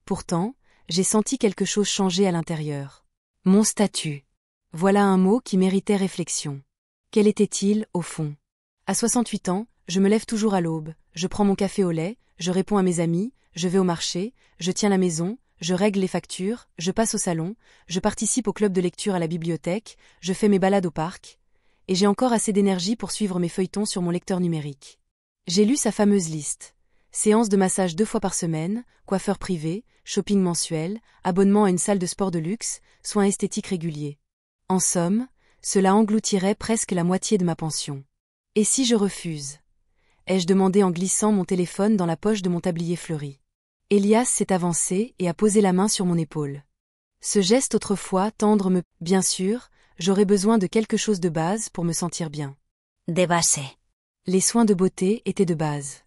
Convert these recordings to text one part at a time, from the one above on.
Pourtant, j'ai senti quelque chose changer à l'intérieur. Mon statut. Voilà un mot qui méritait réflexion. Quel était-il, au fond? À 68 ans, je me lève toujours à l'aube, je prends mon café au lait, je réponds à mes amis, je vais au marché, je tiens la maison, je règle les factures, je passe au salon, je participe au club de lecture à la bibliothèque, je fais mes balades au parc, et j'ai encore assez d'énergie pour suivre mes feuilletons sur mon lecteur numérique. J'ai lu sa fameuse liste. Séances de massage 2 fois par semaine, coiffeur privé, shopping mensuel, abonnement à une salle de sport de luxe, soins esthétiques réguliers. En somme, cela engloutirait presque la moitié de ma pension. Et si je refuse? Ai-je demandé en glissant mon téléphone dans la poche de mon tablier fleuri. Elias s'est avancé et a posé la main sur mon épaule. Ce geste autrefois tendre me... Bien sûr, j'aurais besoin de quelque chose de base pour me sentir bien. De base. Les soins de beauté étaient de base.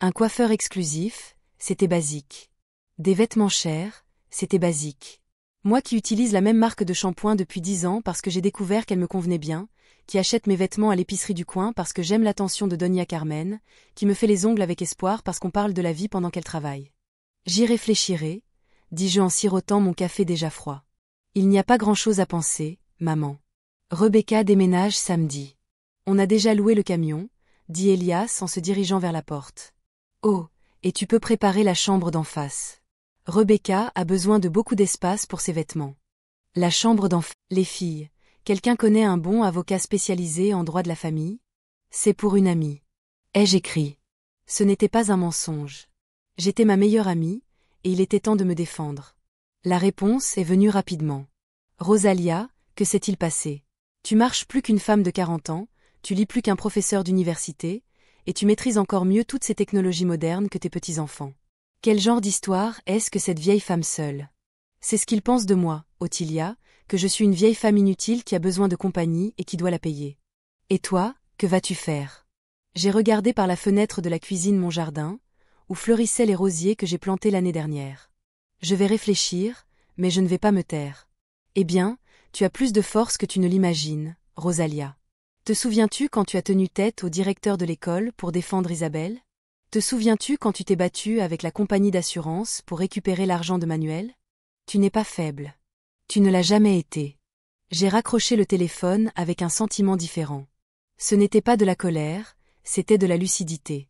Un coiffeur exclusif, c'était basique. Des vêtements chers, c'était basique. Moi qui utilise la même marque de shampoing depuis 10 ans parce que j'ai découvert qu'elle me convenait bien, qui achète mes vêtements à l'épicerie du coin parce que j'aime l'attention de Doña Carmen, qui me fait les ongles avec espoir parce qu'on parle de la vie pendant qu'elle travaille. J'y réfléchirai, dis-je en sirotant mon café déjà froid. Il n'y a pas grand-chose à penser, maman. Rebecca déménage samedi. On a déjà loué le camion, dit Elias en se dirigeant vers la porte. Oh, et tu peux préparer la chambre d'en face. Rebecca a besoin de beaucoup d'espace pour ses vêtements. La chambre d'en face. Les filles, quelqu'un connaît un bon avocat spécialisé en droit de la famille? C'est pour une amie. Ai-je écrit? Ce n'était pas un mensonge. J'étais ma meilleure amie, et il était temps de me défendre. La réponse est venue rapidement. Rosalia, que s'est-il passé? Tu marches plus qu'une femme de 40 ans, tu lis plus qu'un professeur d'université, et tu maîtrises encore mieux toutes ces technologies modernes que tes petits-enfants. Quel genre d'histoire est-ce que cette vieille femme seule? C'est ce qu'ils pensent de moi, Ottilia, que je suis une vieille femme inutile qui a besoin de compagnie et qui doit la payer. Et toi, que vas-tu faire? J'ai regardé par la fenêtre de la cuisine mon jardin, où fleurissaient les rosiers que j'ai plantés l'année dernière. Je vais réfléchir, mais je ne vais pas me taire. Eh bien, tu as plus de force que tu ne l'imagines, Rosalia. Te souviens-tu quand tu as tenu tête au directeur de l'école pour défendre Isabelle? Te souviens-tu quand tu t'es battue avec la compagnie d'assurance pour récupérer l'argent de Manuel? Tu n'es pas faible. Tu ne l'as jamais été. J'ai raccroché le téléphone avec un sentiment différent. Ce n'était pas de la colère, c'était de la lucidité.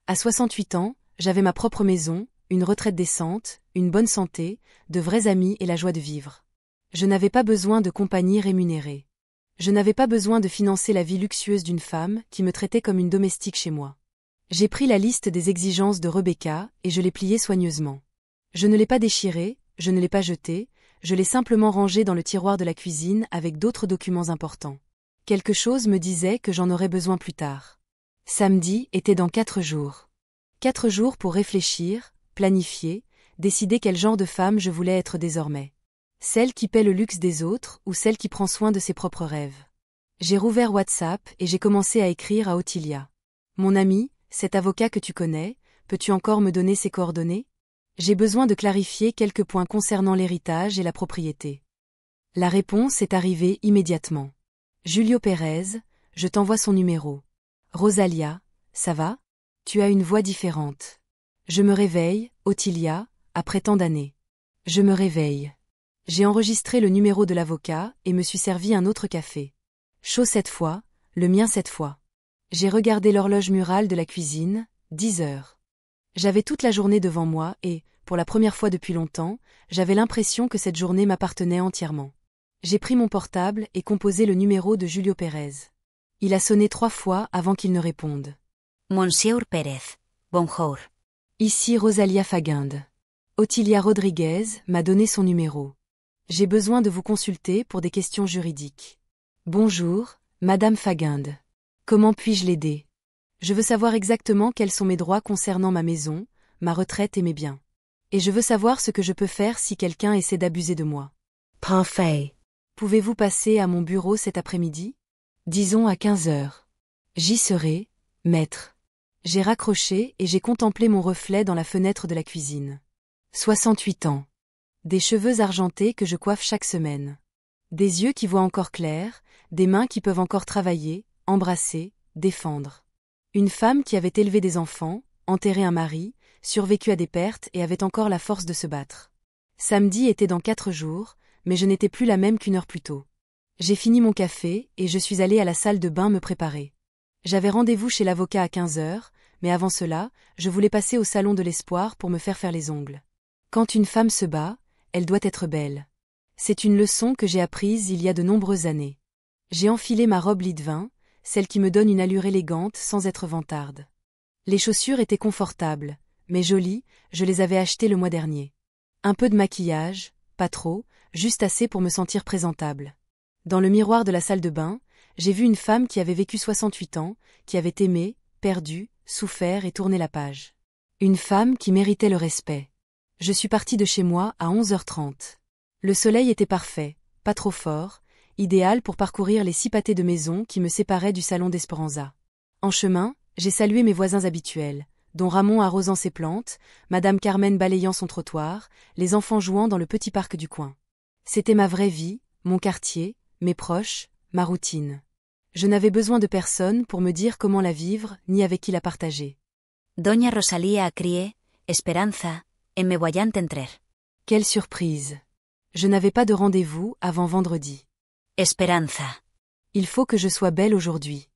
À 68 ans, j'avais ma propre maison, une retraite décente, une bonne santé, de vrais amis et la joie de vivre. Je n'avais pas besoin de compagnie rémunérée. Je n'avais pas besoin de financer la vie luxueuse d'une femme qui me traitait comme une domestique chez moi. J'ai pris la liste des exigences de Rebecca et je l'ai pliée soigneusement. Je ne l'ai pas déchirée, je ne l'ai pas jetée, je l'ai simplement rangée dans le tiroir de la cuisine avec d'autres documents importants. Quelque chose me disait que j'en aurais besoin plus tard. Samedi était dans 4 jours. 4 jours pour réfléchir, planifier, décider quel genre de femme je voulais être désormais. Celle qui paie le luxe des autres ou celle qui prend soin de ses propres rêves. J'ai rouvert WhatsApp et j'ai commencé à écrire à Ottilia. Mon ami, cet avocat que tu connais, peux-tu encore me donner ses coordonnées? J'ai besoin de clarifier quelques points concernant l'héritage et la propriété. La réponse est arrivée immédiatement. Julio Pérez, je t'envoie son numéro. Rosalia, ça va? Tu as une voix différente. Je me réveille, Ottilia, après tant d'années. Je me réveille. J'ai enregistré le numéro de l'avocat et me suis servi un autre café. Chaud cette fois, le mien cette fois. J'ai regardé l'horloge murale de la cuisine, 10 heures. J'avais toute la journée devant moi et, pour la première fois depuis longtemps, j'avais l'impression que cette journée m'appartenait entièrement. J'ai pris mon portable et composé le numéro de Julio Pérez. Il a sonné 3 fois avant qu'il ne réponde. Monsieur Pérez, bonjour. Ici Rosalia Faguinde. Ottilia Rodriguez m'a donné son numéro. J'ai besoin de vous consulter pour des questions juridiques. Bonjour, Madame Faguinde. Comment puis-je l'aider? Je veux savoir exactement quels sont mes droits concernant ma maison, ma retraite et mes biens. Et je veux savoir ce que je peux faire si quelqu'un essaie d'abuser de moi. Parfait. Pouvez-vous passer à mon bureau cet après-midi? Disons à 15 heures. J'y serai, maître. J'ai raccroché et j'ai contemplé mon reflet dans la fenêtre de la cuisine. 68 ans. Des cheveux argentés que je coiffe chaque semaine. Des yeux qui voient encore clair, des mains qui peuvent encore travailler, embrasser, défendre. Une femme qui avait élevé des enfants, enterré un mari, survécu à des pertes et avait encore la force de se battre. Samedi était dans 4 jours, mais je n'étais plus la même qu'1 heure plus tôt. J'ai fini mon café et je suis allée à la salle de bain me préparer. J'avais rendez-vous chez l'avocat à 15 heures, mais avant cela, je voulais passer au salon de l'espoir pour me faire les ongles. Quand une femme se bat, elle doit être belle. C'est une leçon que j'ai apprise il y a de nombreuses années. J'ai enfilé ma robe lit de vin, celle qui me donne une allure élégante sans être vantarde. Les chaussures étaient confortables, mais jolies, je les avais achetées le mois dernier. Un peu de maquillage, pas trop, juste assez pour me sentir présentable. Dans le miroir de la salle de bain, j'ai vu une femme qui avait vécu 68 ans, qui avait aimé, perdu, souffert et tourné la page. Une femme qui méritait le respect. Je suis partie de chez moi à 11h30. Le soleil était parfait, pas trop fort, idéal pour parcourir les 6 pâtés de maison qui me séparaient du salon d'Esperanza. En chemin, j'ai salué mes voisins habituels, dont Ramon arrosant ses plantes, Madame Carmen balayant son trottoir, les enfants jouant dans le petit parc du coin. C'était ma vraie vie, mon quartier, mes proches, ma routine. Je n'avais besoin de personne pour me dire comment la vivre ni avec qui la partager. Doña Rosalía a crié, Esperanza, en me voyant entrer. Quelle surprise! Je n'avais pas de rendez-vous avant vendredi. Esperanza. Il faut que je sois belle aujourd'hui.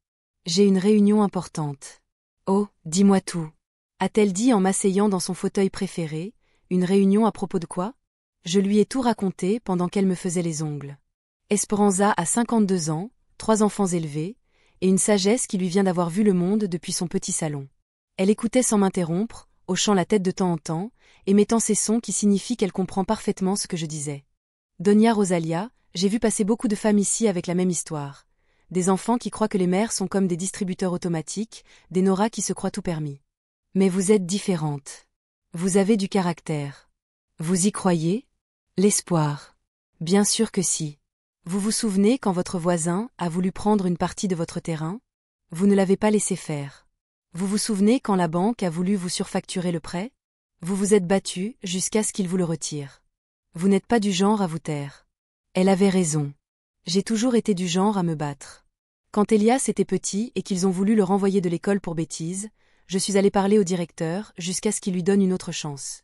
J'ai une réunion importante. Oh, dis-moi tout. A-t-elle dit en m'asseyant dans son fauteuil préféré, une réunion à propos de quoi? Je lui ai tout raconté pendant qu'elle me faisait les ongles. Esperanza a 52 ans, 3 enfants élevés, et une sagesse qui lui vient d'avoir vu le monde depuis son petit salon. Elle écoutait sans m'interrompre, hochant la tête de temps en temps, émettant ces sons qui signifient qu'elle comprend parfaitement ce que je disais. Doña Rosalía, j'ai vu passer beaucoup de femmes ici avec la même histoire. Des enfants qui croient que les mères sont comme des distributeurs automatiques, des Nora qui se croient tout permis. Mais vous êtes différente. Vous avez du caractère. Vous y croyez? L'espoir. Bien sûr que si. Vous vous souvenez quand votre voisin a voulu prendre une partie de votre terrain? Vous ne l'avez pas laissé faire. Vous vous souvenez quand la banque a voulu vous surfacturer le prêt? Vous vous êtes battu jusqu'à ce qu'il vous le retire. Vous n'êtes pas du genre à vous taire. Elle avait raison. J'ai toujours été du genre à me battre. Quand Elias était petit et qu'ils ont voulu le renvoyer de l'école pour bêtises, je suis allée parler au directeur jusqu'à ce qu'il lui donne une autre chance.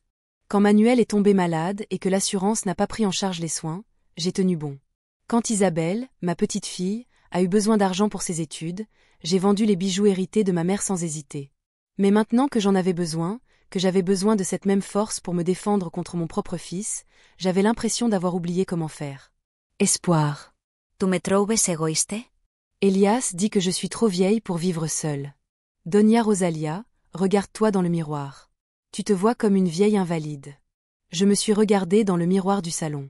Quand Manuel est tombé malade et que l'assurance n'a pas pris en charge les soins, j'ai tenu bon. Quand Isabelle, ma petite fille, a eu besoin d'argent pour ses études, j'ai vendu les bijoux hérités de ma mère sans hésiter. Mais maintenant que j'en avais besoin, que j'avais besoin de cette même force pour me défendre contre mon propre fils, j'avais l'impression d'avoir oublié comment faire. Espoir. Tu me trouves égoïste? Elias dit que je suis trop vieille pour vivre seule. Doña Rosalía, regarde-toi dans le miroir. Tu te vois comme une vieille invalide. Je me suis regardée dans le miroir du salon.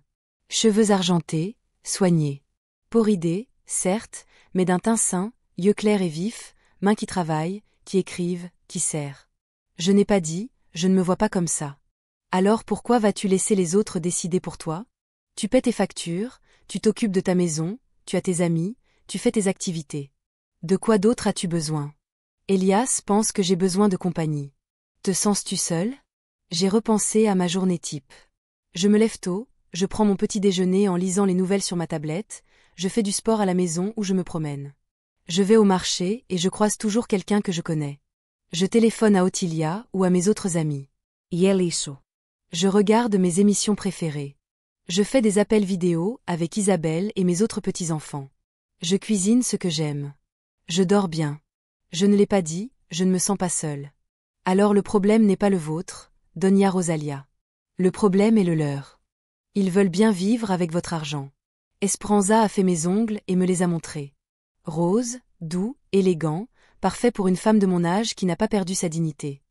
Cheveux argentés, soignés. Peau ridée, certes, mais d'un teint sain, yeux clairs et vifs, mains qui travaillent, qui écrivent, qui serrent. Je n'ai pas dit, je ne me vois pas comme ça. Alors pourquoi vas-tu laisser les autres décider pour toi? Tu paies tes factures, tu t'occupes de ta maison, tu as tes amis, tu fais tes activités. De quoi d'autre as-tu besoin? Elias pense que j'ai besoin de compagnie. Te sens-tu seul? J'ai repensé à ma journée type. Je me lève tôt, je prends mon petit déjeuner en lisant les nouvelles sur ma tablette, je fais du sport à la maison ou je me promène. Je vais au marché et je croise toujours quelqu'un que je connais. Je téléphone à Otilia ou à mes autres amis. Y él hizo. Je regarde mes émissions préférées. Je fais des appels vidéo avec Isabelle et mes autres petits-enfants. Je cuisine ce que j'aime. Je dors bien. Je ne l'ai pas dit, je ne me sens pas seule. Alors le problème n'est pas le vôtre, Doña Rosalía. Le problème est le leur. Ils veulent bien vivre avec votre argent. Esperanza a fait mes ongles et me les a montrés. Rose, doux, élégant, parfait pour une femme de mon âge qui n'a pas perdu sa dignité.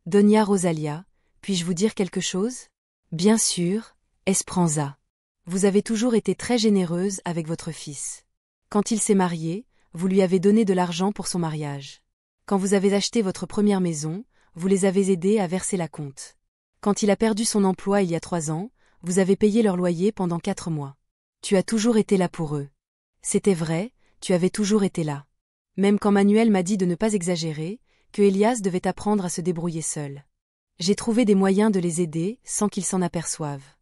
Doña Rosalía, puis-je vous dire quelque chose? Bien sûr, Esperanza. Vous avez toujours été très généreuse avec votre fils. Quand il s'est marié, vous lui avez donné de l'argent pour son mariage. Quand vous avez acheté votre première maison, vous les avez aidés à verser la compte. Quand il a perdu son emploi il y a 3 ans, vous avez payé leur loyer pendant 4 mois. Tu as toujours été là pour eux. C'était vrai, tu avais toujours été là. Même quand Manuel m'a dit de ne pas exagérer, que Elias devait apprendre à se débrouiller seul. J'ai trouvé des moyens de les aider sans qu'ils s'en aperçoivent.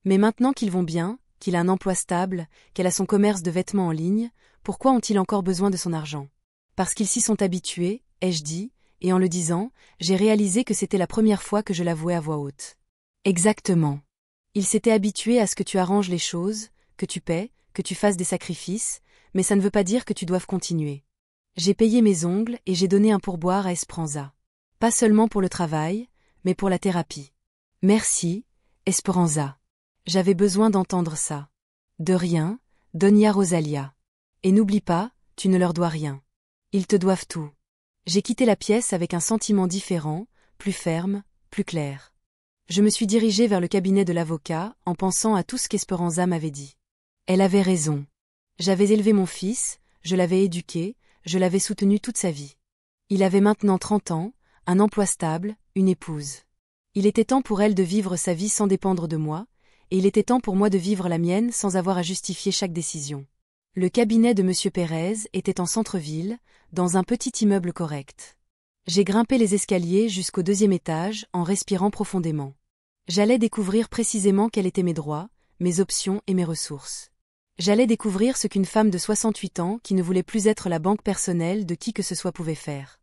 Mais maintenant qu'ils vont bien, qu'il a un emploi stable, qu'elle a son commerce de vêtements en ligne, pourquoi ont-ils encore besoin de son argent? Parce qu'ils s'y sont habitués, ai-je dit, et en le disant, j'ai réalisé que c'était la première fois que je l'avouais à voix haute. Exactement. Il s'était habitué à ce que tu arranges les choses, que tu paies, que tu fasses des sacrifices, mais ça ne veut pas dire que tu doives continuer. J'ai payé mes ongles et j'ai donné un pourboire à Esperanza. Pas seulement pour le travail, mais pour la thérapie. Merci, Esperanza. J'avais besoin d'entendre ça. De rien, Doña Rosalia. Et n'oublie pas, tu ne leur dois rien. Ils te doivent tout. J'ai quitté la pièce avec un sentiment différent, plus ferme, plus clair. Je me suis dirigée vers le cabinet de l'avocat en pensant à tout ce qu'Esperanza m'avait dit. Elle avait raison. J'avais élevé mon fils, je l'avais éduqué, je l'avais soutenu toute sa vie. Il avait maintenant 30 ans, un emploi stable, une épouse. Il était temps pour elle de vivre sa vie sans dépendre de moi, et il était temps pour moi de vivre la mienne sans avoir à justifier chaque décision. Le cabinet de M. Pérez était en centre-ville, dans un petit immeuble correct. J'ai grimpé les escaliers jusqu'au 2e étage en respirant profondément. J'allais découvrir précisément quels étaient mes droits, mes options et mes ressources. J'allais découvrir ce qu'une femme de 68 ans qui ne voulait plus être la banque personnelle de qui que ce soit pouvait faire.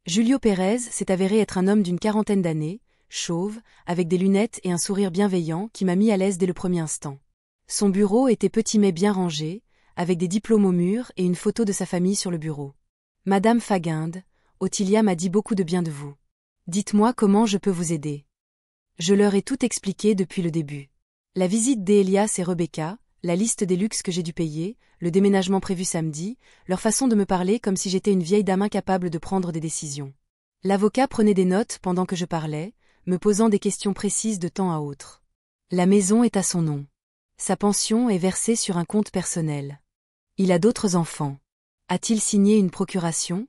Julio Pérez s'est avéré être un homme d'une 40aine d'années, chauve, avec des lunettes et un sourire bienveillant qui m'a mis à l'aise dès le premier instant. Son bureau était petit mais bien rangé, avec des diplômes au mur et une photo de sa famille sur le bureau. Madame Faguinde, Ottilia m'a dit beaucoup de bien de vous. Dites-moi comment je peux vous aider. Je leur ai tout expliqué depuis le début. La visite d'Elias et Rebecca, la liste des luxes que j'ai dû payer, le déménagement prévu samedi, leur façon de me parler comme si j'étais une vieille dame incapable de prendre des décisions. L'avocat prenait des notes pendant que je parlais, me posant des questions précises de temps à autre. La maison est à son nom. Sa pension est versée sur un compte personnel. Il a d'autres enfants. A-t-il signé une procuration?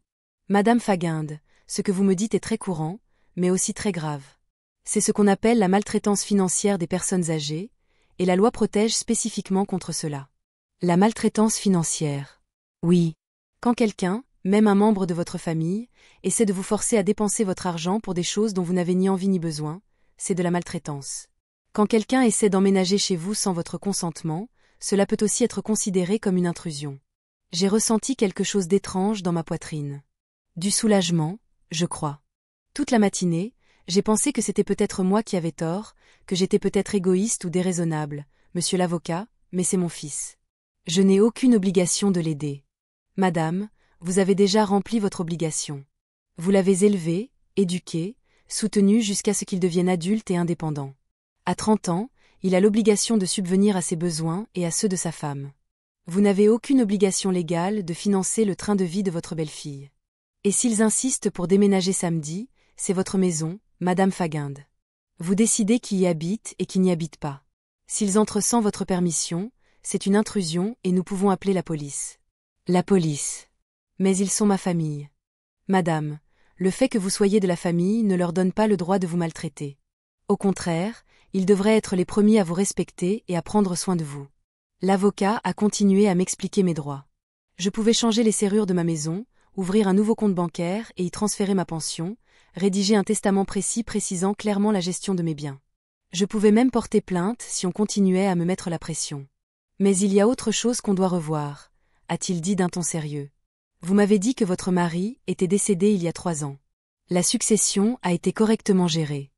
Madame Faguinde, ce que vous me dites est très courant, mais aussi très grave. C'est ce qu'on appelle la maltraitance financière des personnes âgées, et la loi protège spécifiquement contre cela. La maltraitance financière. Oui. Quand quelqu'un, même un membre de votre famille, essaie de vous forcer à dépenser votre argent pour des choses dont vous n'avez ni envie ni besoin, c'est de la maltraitance. Quand quelqu'un essaie d'emménager chez vous sans votre consentement, cela peut aussi être considéré comme une intrusion. J'ai ressenti quelque chose d'étrange dans ma poitrine. Du soulagement, je crois. Toute la matinée, j'ai pensé que c'était peut-être moi qui avais tort, que j'étais peut-être égoïste ou déraisonnable, monsieur l'avocat, mais c'est mon fils. Je n'ai aucune obligation de l'aider. Madame, vous avez déjà rempli votre obligation. Vous l'avez élevé, éduqué, soutenu jusqu'à ce qu'il devienne adulte et indépendant. À 30 ans, il a l'obligation de subvenir à ses besoins et à ceux de sa femme. Vous n'avez aucune obligation légale de financer le train de vie de votre belle-fille. Et s'ils insistent pour déménager samedi, c'est votre maison, Madame Faguinde. Vous décidez qui y habite et qui n'y habite pas. S'ils entrent sans votre permission, c'est une intrusion et nous pouvons appeler la police. La police. Mais ils sont ma famille. Madame, le fait que vous soyez de la famille ne leur donne pas le droit de vous maltraiter. Au contraire, ils devraient être les premiers à vous respecter et à prendre soin de vous. L'avocat a continué à m'expliquer mes droits. Je pouvais changer les serrures de ma maison, ouvrir un nouveau compte bancaire et y transférer ma pension, rédiger un testament précis précisant clairement la gestion de mes biens. Je pouvais même porter plainte si on continuait à me mettre la pression. Mais il y a autre chose qu'on doit revoir, a-t-il dit d'un ton sérieux. Vous m'avez dit que votre mari était décédé il y a 3 ans. La succession a été correctement gérée.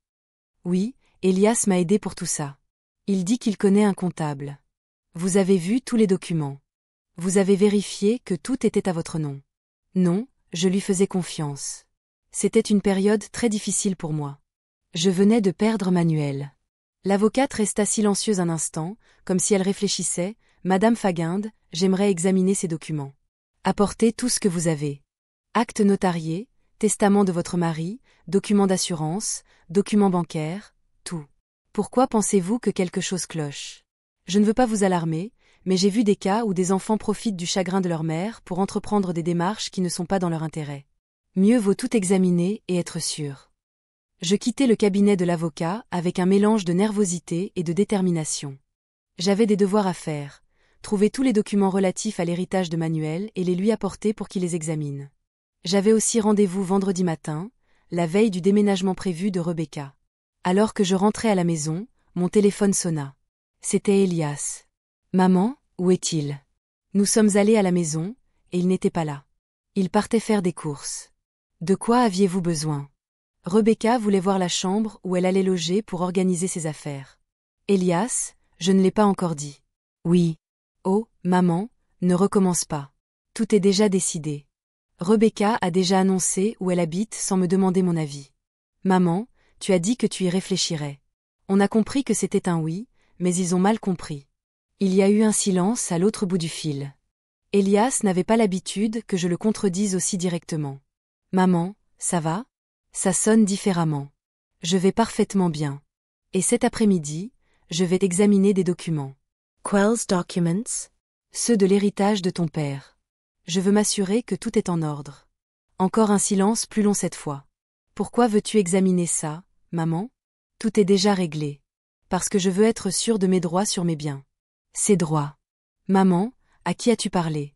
Oui, Elias m'a aidé pour tout ça. Il dit qu'il connaît un comptable. Vous avez vu tous les documents. Vous avez vérifié que tout était à votre nom. Non, je lui faisais confiance. C'était une période très difficile pour moi. Je venais de perdre Manuel. L'avocate resta silencieuse un instant, comme si elle réfléchissait. Madame Faguinde, j'aimerais examiner ces documents. Apportez tout ce que vous avez. Acte notarié, testament de votre mari, documents d'assurance, documents bancaires, tout. Pourquoi pensez-vous que quelque chose cloche? Je ne veux pas vous alarmer, mais j'ai vu des cas où des enfants profitent du chagrin de leur mère pour entreprendre des démarches qui ne sont pas dans leur intérêt. Mieux vaut tout examiner et être sûr. Je quittai le cabinet de l'avocat avec un mélange de nervosité et de détermination. J'avais des devoirs à faire, trouver tous les documents relatifs à l'héritage de Manuel et les lui apporter pour qu'il les examine. J'avais aussi rendez-vous vendredi matin, la veille du déménagement prévu de Rebecca. Alors que je rentrais à la maison, mon téléphone sonna. C'était Elias. Maman, où est-il? Nous sommes allés à la maison, et il n'était pas là. Il partait faire des courses. De quoi aviez-vous besoin? Rebecca voulait voir la chambre où elle allait loger pour organiser ses affaires. Elias, je ne l'ai pas encore dit. Oui. Oh, maman, ne recommence pas. Tout est déjà décidé. Rebecca a déjà annoncé où elle habite sans me demander mon avis. Maman, tu as dit que tu y réfléchirais. On a compris que c'était un oui, mais ils ont mal compris. Il y a eu un silence à l'autre bout du fil. Elias n'avait pas l'habitude que je le contredise aussi directement. Maman, ça va? Ça sonne différemment. Je vais parfaitement bien. Et cet après-midi, je vais examiner des documents. Quels documents? Ceux de l'héritage de ton père. Je veux m'assurer que tout est en ordre. Encore un silence plus long cette fois. Pourquoi veux-tu examiner ça, maman? Tout est déjà réglé. Parce que je veux être sûre de mes droits sur mes biens. Ces droits. Maman, à qui as-tu parlé?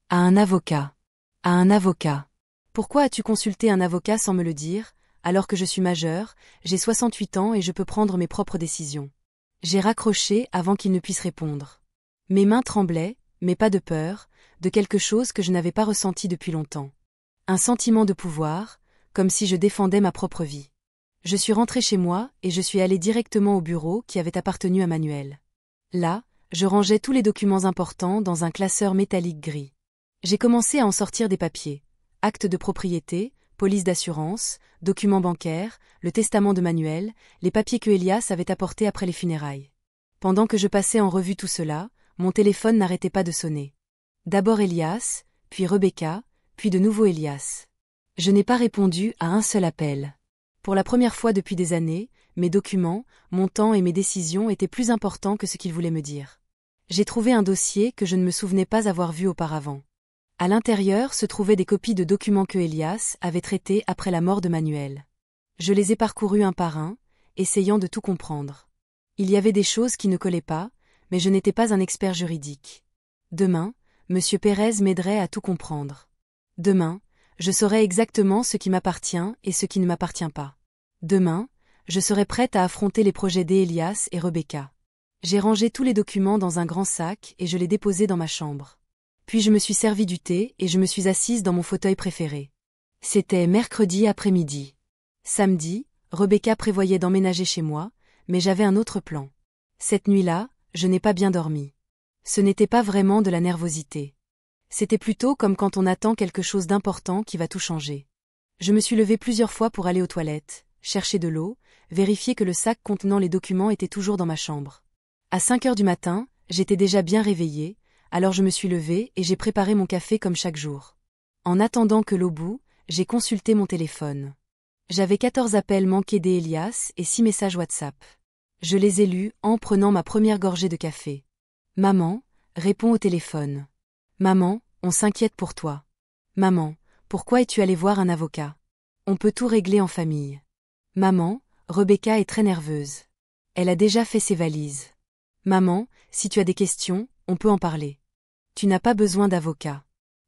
À un avocat. À un avocat. Pourquoi as-tu consulté un avocat sans me le dire, alors que je suis majeure, j'ai 68 ans et je peux prendre mes propres décisions? J'ai raccroché avant qu'il ne puisse répondre. Mes mains tremblaient, mais pas de peur, de quelque chose que je n'avais pas ressenti depuis longtemps. Un sentiment de pouvoir, comme si je défendais ma propre vie. Je suis rentrée chez moi et je suis allée directement au bureau qui avait appartenu à Manuel. Là, je rangeais tous les documents importants dans un classeur métallique gris. J'ai commencé à en sortir des papiers. Actes de propriété, police d'assurance, documents bancaires, le testament de Manuel, les papiers que Elias avait apportés après les funérailles. Pendant que je passais en revue tout cela, mon téléphone n'arrêtait pas de sonner. D'abord Elias, puis Rebecca, puis de nouveau Elias. Je n'ai pas répondu à un seul appel. Pour la première fois depuis des années, mes documents, mon temps et mes décisions étaient plus importants que ce qu'ils voulaient me dire. J'ai trouvé un dossier que je ne me souvenais pas avoir vu auparavant. À l'intérieur se trouvaient des copies de documents que Elias avait traités après la mort de Manuel. Je les ai parcourus un par un, essayant de tout comprendre. Il y avait des choses qui ne collaient pas, mais je n'étais pas un expert juridique. Demain, M. Pérez m'aiderait à tout comprendre. Demain, je saurai exactement ce qui m'appartient et ce qui ne m'appartient pas. Demain, je serai prête à affronter les projets d'Elias et Rebecca. J'ai rangé tous les documents dans un grand sac et je les déposés dans ma chambre. Puis je me suis servi du thé et je me suis assise dans mon fauteuil préféré. C'était mercredi après-midi. Samedi, Rebecca prévoyait d'emménager chez moi, mais j'avais un autre plan. Cette nuit-là, je n'ai pas bien dormi. Ce n'était pas vraiment de la nervosité. C'était plutôt comme quand on attend quelque chose d'important qui va tout changer. Je me suis levée plusieurs fois pour aller aux toilettes, chercher de l'eau, vérifier que le sac contenant les documents était toujours dans ma chambre. À 5 heures du matin, j'étais déjà bien réveillée, alors je me suis levée et j'ai préparé mon café comme chaque jour. En attendant que l'eau bout, j'ai consulté mon téléphone. J'avais 14 appels manqués d'Elias et 6 messages WhatsApp. Je les ai lus en prenant ma première gorgée de café. Maman, réponds au téléphone. Maman, on s'inquiète pour toi. Maman, pourquoi es-tu allée voir un avocat? On peut tout régler en famille. Maman, Rebecca est très nerveuse. Elle a déjà fait ses valises. Maman, si tu as des questions, on peut en parler. Tu n'as pas besoin d'avocat.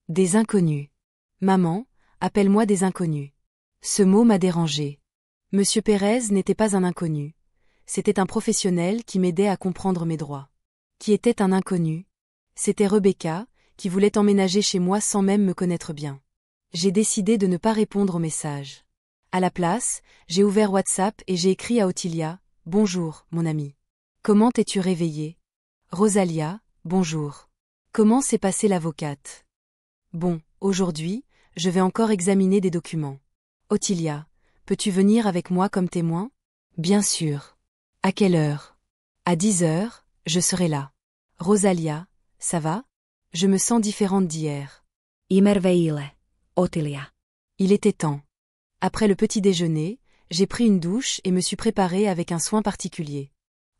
Des inconnus. Maman, appelle-moi des inconnus. Ce mot m'a dérangé. Monsieur Pérez n'était pas un inconnu. C'était un professionnel qui m'aidait à comprendre mes droits. Qui était un inconnu? C'était Rebecca, qui voulait emménager chez moi sans même me connaître bien. J'ai décidé de ne pas répondre aux messages. À la place, j'ai ouvert WhatsApp et j'ai écrit à Ottilia, « Bonjour, mon ami. Comment t'es-tu réveillée? Rosalia, bonjour. Comment s'est passée l'avocate? Bon, aujourd'hui, je vais encore examiner des documents. Ottilia, peux-tu venir avec moi comme témoin? Bien sûr. À quelle heure? À 10 heures, je serai là. Rosalia, ça va? Je me sens différente d'hier. Imerveille, Ottilia. Il était temps. Après le petit déjeuner, j'ai pris une douche et me suis préparée avec un soin particulier.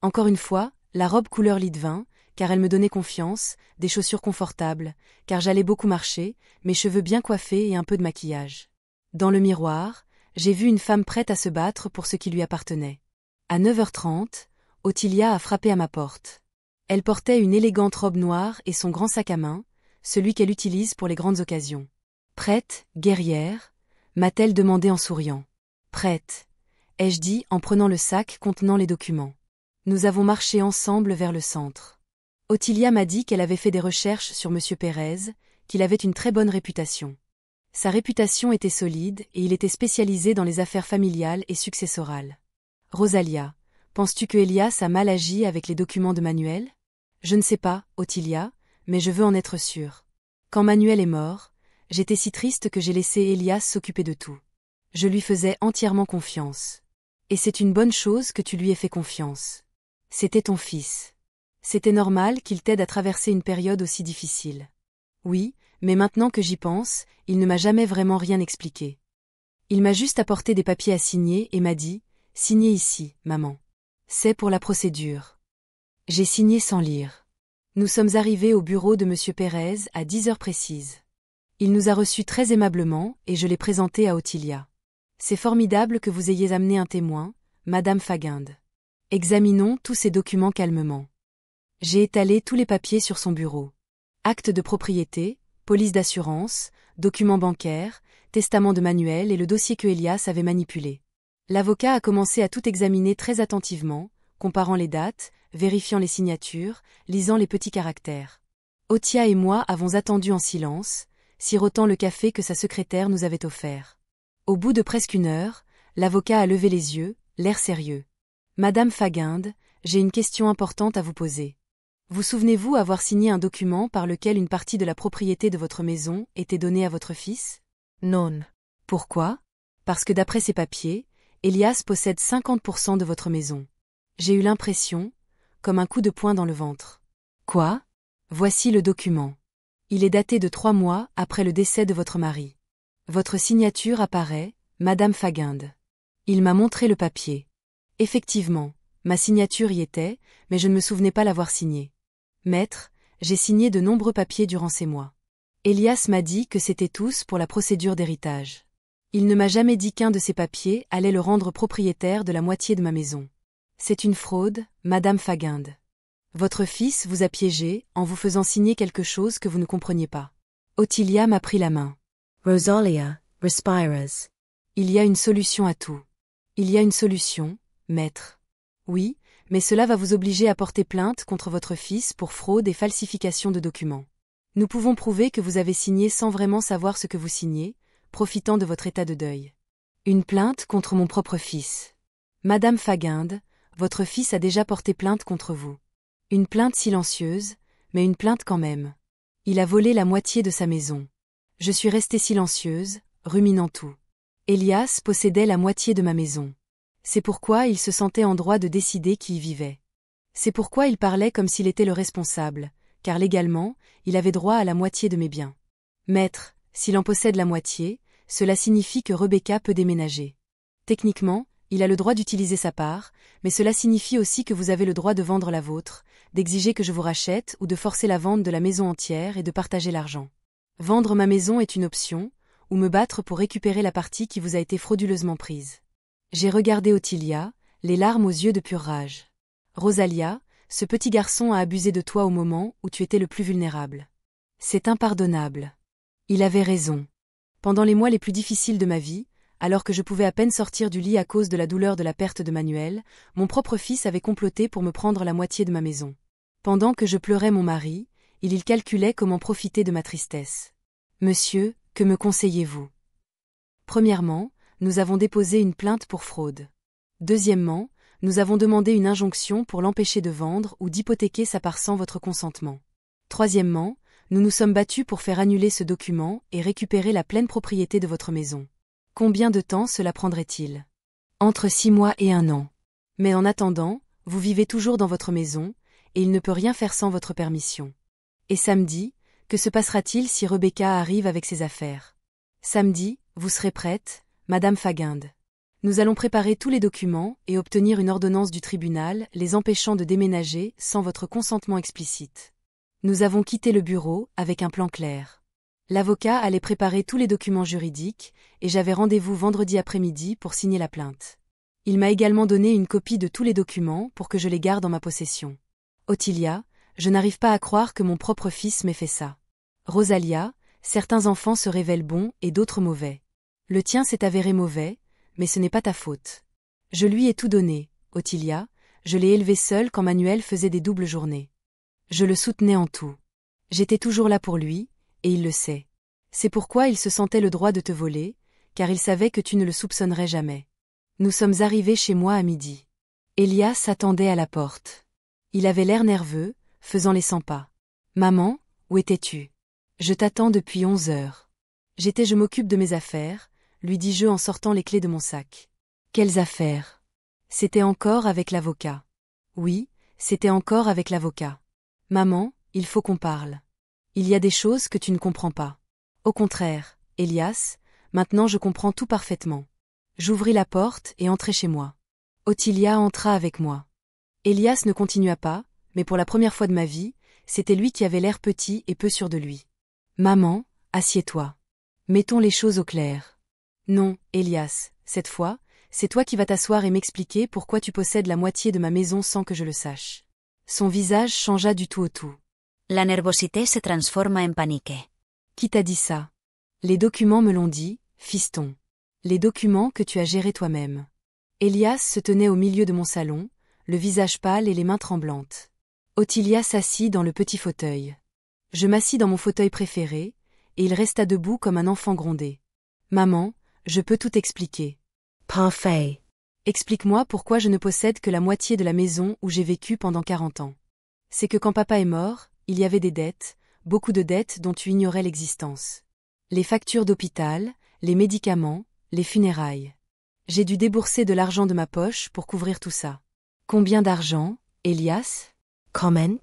Encore une fois, la robe couleur lit de vin, car elle me donnait confiance, des chaussures confortables, car j'allais beaucoup marcher, mes cheveux bien coiffés et un peu de maquillage. Dans le miroir, j'ai vu une femme prête à se battre pour ce qui lui appartenait. À 9h30, Ottilia a frappé à ma porte. Elle portait une élégante robe noire et son grand sac à main, celui qu'elle utilise pour les grandes occasions. Prête, guerrière? M'a-t-elle demandé en souriant. Prête, ai-je dit en prenant le sac contenant les documents. Nous avons marché ensemble vers le centre. Ottilia m'a dit qu'elle avait fait des recherches sur M. Pérez, qu'il avait une très bonne réputation. Sa réputation était solide et il était spécialisé dans les affaires familiales et successorales. Rosalia, penses-tu que Elias a mal agi avec les documents de Manuel? Je ne sais pas, Ottilia, mais je veux en être sûre. Quand Manuel est mort, j'étais si triste que j'ai laissé Elias s'occuper de tout. Je lui faisais entièrement confiance. Et c'est une bonne chose que tu lui aies fait confiance. C'était ton fils. C'était normal qu'il t'aide à traverser une période aussi difficile. Oui, mais maintenant que j'y pense, il ne m'a jamais vraiment rien expliqué. Il m'a juste apporté des papiers à signer et m'a dit « Signez ici, maman. C'est pour la procédure. » J'ai signé sans lire. Nous sommes arrivés au bureau de M. Pérez à 10 heures précises. Il nous a reçus très aimablement et je l'ai présenté à Ottilia. C'est formidable que vous ayez amené un témoin, Madame Faguinde. Examinons tous ces documents calmement. J'ai étalé tous les papiers sur son bureau. Acte de propriété, police d'assurance, documents bancaires, testament de Manuel et le dossier que Elias avait manipulé. L'avocat a commencé à tout examiner très attentivement, comparant les dates, vérifiant les signatures, lisant les petits caractères. Otia et moi avons attendu en silence, sirotant le café que sa secrétaire nous avait offert. Au bout de presque une heure, l'avocat a levé les yeux, l'air sérieux. « Madame Faguinde, j'ai une question importante à vous poser. Vous souvenez-vous avoir signé un document par lequel une partie de la propriété de votre maison était donnée à votre fils? » Non. Pourquoi? Parce que d'après ces papiers, Elias possède 50% de votre maison. J'ai eu l'impression, comme un coup de poing dans le ventre. Quoi? Voici le document. Il est daté de 3 mois après le décès de votre mari. Votre signature apparaît, Madame Faguinde. Il m'a montré le papier. Effectivement, ma signature y était, mais je ne me souvenais pas l'avoir signée. Maître, j'ai signé de nombreux papiers durant ces mois. Elias m'a dit que c'était tous pour la procédure d'héritage. Il ne m'a jamais dit qu'un de ces papiers allait le rendre propriétaire de la moitié de ma maison. C'est une fraude, Madame Faguinde. Votre fils vous a piégé en vous faisant signer quelque chose que vous ne compreniez pas. Ottilia m'a pris la main. Rosalia, respires. Il y a une solution à tout. Il y a une solution, maître. Oui, mais cela va vous obliger à porter plainte contre votre fils pour fraude et falsification de documents. Nous pouvons prouver que vous avez signé sans vraiment savoir ce que vous signez, profitant de votre état de deuil. Une plainte contre mon propre fils. Madame Faguinde, votre fils a déjà porté plainte contre vous. Une plainte silencieuse, mais une plainte quand même. Il a volé la moitié de sa maison. Je suis restée silencieuse, ruminant tout. Elias possédait la moitié de ma maison. C'est pourquoi il se sentait en droit de décider qui y vivait. C'est pourquoi il parlait comme s'il était le responsable, car légalement, il avait droit à la moitié de mes biens. Maître, s'il en possède la moitié, cela signifie que Rebecca peut déménager. Techniquement, il a le droit d'utiliser sa part, mais cela signifie aussi que vous avez le droit de vendre la vôtre, d'exiger que je vous rachète ou de forcer la vente de la maison entière et de partager l'argent. Vendre ma maison est une option, ou me battre pour récupérer la partie qui vous a été frauduleusement prise. J'ai regardé Ottilia, les larmes aux yeux de pure rage. Rosalia, ce petit garçon a abusé de toi au moment où tu étais le plus vulnérable. C'est impardonnable. Il avait raison. Pendant les mois les plus difficiles de ma vie, alors que je pouvais à peine sortir du lit à cause de la douleur de la perte de Manuel, mon propre fils avait comploté pour me prendre la moitié de ma maison. Pendant que je pleurais mon mari, il calculait comment profiter de ma tristesse. Monsieur, que me conseillez-vous? Premièrement, nous avons déposé une plainte pour fraude. Deuxièmement, nous avons demandé une injonction pour l'empêcher de vendre ou d'hypothéquer sa part sans votre consentement. Troisièmement, nous nous sommes battus pour faire annuler ce document et récupérer la pleine propriété de votre maison. Combien de temps cela prendrait-il? Entre 6 mois et 1 an. Mais en attendant, vous vivez toujours dans votre maison, et il ne peut rien faire sans votre permission. Et samedi, que se passera-t-il si Rebecca arrive avec ses affaires? Samedi, vous serez prête, Madame Faguinde. Nous allons préparer tous les documents et obtenir une ordonnance du tribunal les empêchant de déménager sans votre consentement explicite. Nous avons quitté le bureau avec un plan clair. L'avocat allait préparer tous les documents juridiques et j'avais rendez-vous vendredi après-midi pour signer la plainte. Il m'a également donné une copie de tous les documents pour que je les garde en ma possession. Ottilia, je n'arrive pas à croire que mon propre fils m'ait fait ça. Rosalia, certains enfants se révèlent bons et d'autres mauvais. Le tien s'est avéré mauvais, mais ce n'est pas ta faute. Je lui ai tout donné, Ottilia, je l'ai élevé seul quand Manuel faisait des doubles journées. Je le soutenais en tout. J'étais toujours là pour lui, et il le sait. C'est pourquoi il se sentait le droit de te voler, car il savait que tu ne le soupçonnerais jamais. Nous sommes arrivés chez moi à midi. Elias attendait à la porte. Il avait l'air nerveux, faisant les 100 pas. Maman, où étais-tu? Je t'attends depuis 11 heures. Je m'occupe de mes affaires, lui dis-je en sortant les clés de mon sac. Quelles affaires? C'était encore avec l'avocat. Oui, c'était encore avec l'avocat. Maman, il faut qu'on parle. Il y a des choses que tu ne comprends pas. Au contraire, Elias, maintenant je comprends tout parfaitement. J'ouvris la porte et entrai chez moi. Ottilia entra avec moi. Elias ne continua pas, mais pour la première fois de ma vie, c'était lui qui avait l'air petit et peu sûr de lui. Maman, assieds-toi. Mettons les choses au clair. Non, Elias, cette fois, c'est toi qui vas t'asseoir et m'expliquer pourquoi tu possèdes la moitié de ma maison sans que je le sache. Son visage changea du tout au tout. La nervosité se transforma en panique. Qui t'a dit ça? Les documents me l'ont dit, fiston. Les documents que tu as gérés toi-même. Elias se tenait au milieu de mon salon, le visage pâle et les mains tremblantes. Ottilia s'assit dans le petit fauteuil. Je m'assis dans mon fauteuil préféré, et il resta debout comme un enfant grondé. Maman, je peux tout expliquer. Parfait. Explique-moi pourquoi je ne possède que la moitié de la maison où j'ai vécu pendant 40 ans. C'est que quand papa est mort, il y avait des dettes, beaucoup de dettes dont tu ignorais l'existence. Les factures d'hôpital, les médicaments, les funérailles. J'ai dû débourser de l'argent de ma poche pour couvrir tout ça. Combien d'argent, Elias? Comment?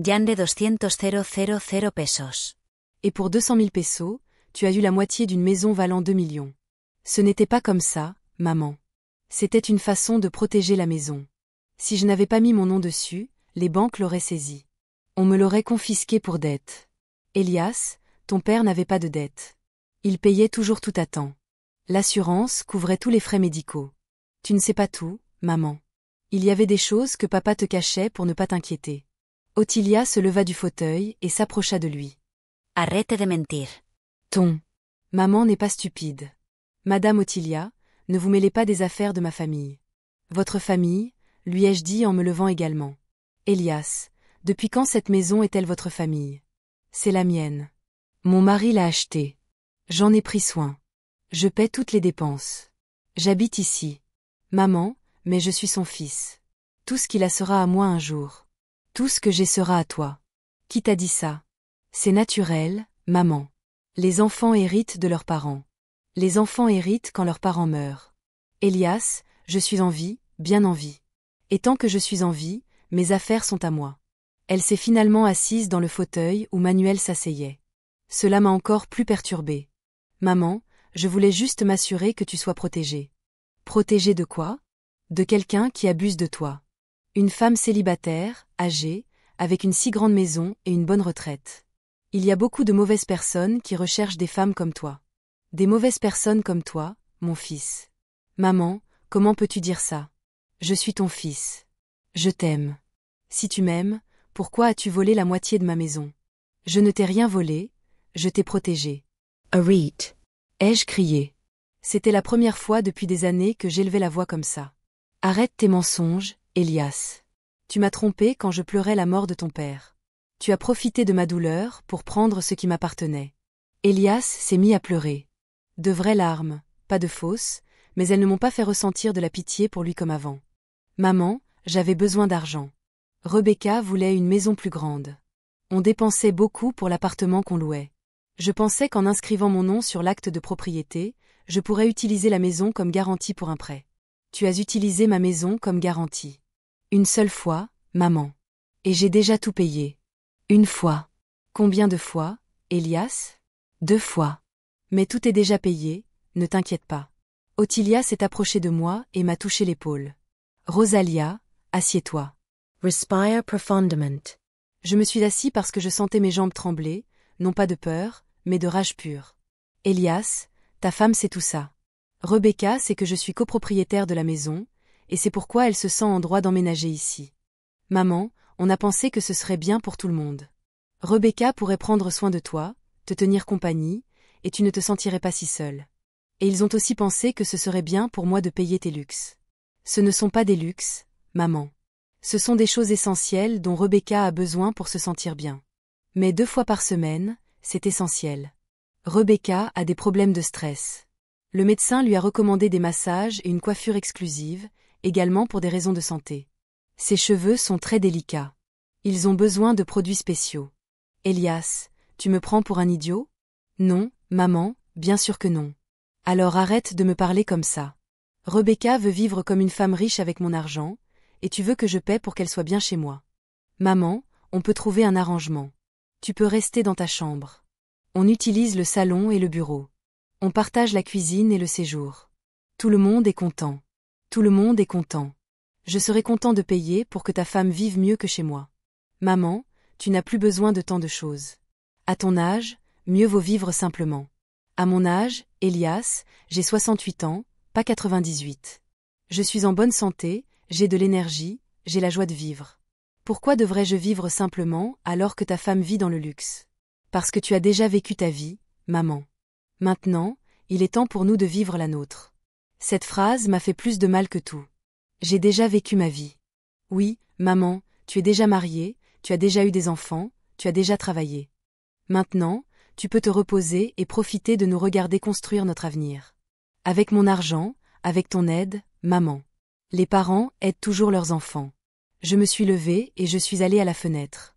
Yan de 200,000 pesos. Et pour 200 000 pesos, tu as eu la moitié d'une maison valant 2 millions. Ce n'était pas comme ça, maman. C'était une façon de protéger la maison. Si je n'avais pas mis mon nom dessus, les banques l'auraient saisi. On me l'aurait confisqué pour dette. Elias, ton père n'avait pas de dette. Il payait toujours tout à temps. L'assurance couvrait tous les frais médicaux. Tu ne sais pas tout, maman. Il y avait des choses que papa te cachait pour ne pas t'inquiéter. Ottilia se leva du fauteuil et s'approcha de lui. Arrête de mentir. Maman n'est pas stupide. Madame Ottilia, ne vous mêlez pas des affaires de ma famille. Votre famille, lui ai-je dit en me levant également. Elias, depuis quand cette maison est-elle votre famille? C'est la mienne. Mon mari l'a achetée. J'en ai pris soin. Je paie toutes les dépenses. J'habite ici. Maman, mais je suis son fils. Tout ce qu'il a sera à moi un jour. Tout ce que j'ai sera à toi. Qui t'a dit ça? C'est naturel, maman. Les enfants héritent de leurs parents. Les enfants héritent quand leurs parents meurent. Elias, je suis en vie, bien en vie. Et tant que je suis en vie, mes affaires sont à moi. Elle s'est finalement assise dans le fauteuil où Manuel s'asseyait. Cela m'a encore plus perturbée. Maman, je voulais juste m'assurer que tu sois protégée. Protégée de quoi? De quelqu'un qui abuse de toi. Une femme célibataire, âgée, avec une si grande maison et une bonne retraite. Il y a beaucoup de mauvaises personnes qui recherchent des femmes comme toi. Des mauvaises personnes comme toi, mon fils. Maman, comment peux-tu dire ça? Je suis ton fils. Je t'aime. Si tu m'aimes, pourquoi as-tu volé la moitié de ma maison? Je ne t'ai rien volé, je t'ai protégé. Arrête. Ai-je crié? C'était la première fois depuis des années que j'élevais la voix comme ça. Arrête tes mensonges, Elias. Tu m'as trompé quand je pleurais la mort de ton père. Tu as profité de ma douleur pour prendre ce qui m'appartenait. Elias s'est mis à pleurer. De vraies larmes, pas de fausses, mais elles ne m'ont pas fait ressentir de la pitié pour lui comme avant. Maman, j'avais besoin d'argent. Rebecca voulait une maison plus grande. On dépensait beaucoup pour l'appartement qu'on louait. Je pensais qu'en inscrivant mon nom sur l'acte de propriété, je pourrais utiliser la maison comme garantie pour un prêt. Tu as utilisé ma maison comme garantie. Une seule fois, maman. Et j'ai déjà tout payé. Une fois. Combien de fois, Elias? 2 fois. Mais tout est déjà payé, ne t'inquiète pas. Ottilia s'est approchée de moi et m'a touché l'épaule. Rosalia, assieds-toi. Respire profondément. Je me suis assis parce que je sentais mes jambes trembler, non pas de peur, mais de rage pure. Elias, ta femme sait tout ça. Rebecca sait que je suis copropriétaire de la maison, et c'est pourquoi elle se sent en droit d'emménager ici. Maman, on a pensé que ce serait bien pour tout le monde. Rebecca pourrait prendre soin de toi, te tenir compagnie, et tu ne te sentirais pas si seule. Et ils ont aussi pensé que ce serait bien pour moi de payer tes luxes. Ce ne sont pas des luxes, maman. Ce sont des choses essentielles dont Rebecca a besoin pour se sentir bien. Mais 2 fois par semaine, c'est essentiel. Rebecca a des problèmes de stress. Le médecin lui a recommandé des massages et une coiffure exclusive, également pour des raisons de santé. Ses cheveux sont très délicats. Ils ont besoin de produits spéciaux. Elias, tu me prends pour un idiot? Non, maman, bien sûr que non. Alors arrête de me parler comme ça. Rebecca veut vivre comme une femme riche avec mon argent, et tu veux que je paie pour qu'elle soit bien chez moi. Maman, on peut trouver un arrangement. Tu peux rester dans ta chambre. On utilise le salon et le bureau. On partage la cuisine et le séjour. Tout le monde est content. Tout le monde est content. Je serai content de payer pour que ta femme vive mieux que chez moi. Maman, tu n'as plus besoin de tant de choses. À ton âge, mieux vaut vivre simplement. À mon âge, Elias, j'ai 68 ans, pas 98. Je suis en bonne santé, j'ai de l'énergie, j'ai la joie de vivre. Pourquoi devrais-je vivre simplement alors que ta femme vit dans le luxe? Parce que tu as déjà vécu ta vie, maman. Maintenant, il est temps pour nous de vivre la nôtre. Cette phrase m'a fait plus de mal que tout. J'ai déjà vécu ma vie. Oui, maman, tu es déjà mariée, tu as déjà eu des enfants, tu as déjà travaillé. Maintenant, tu peux te reposer et profiter de nous regarder construire notre avenir. Avec mon argent, avec ton aide, maman. Les parents aident toujours leurs enfants. Je me suis levée et je suis allée à la fenêtre.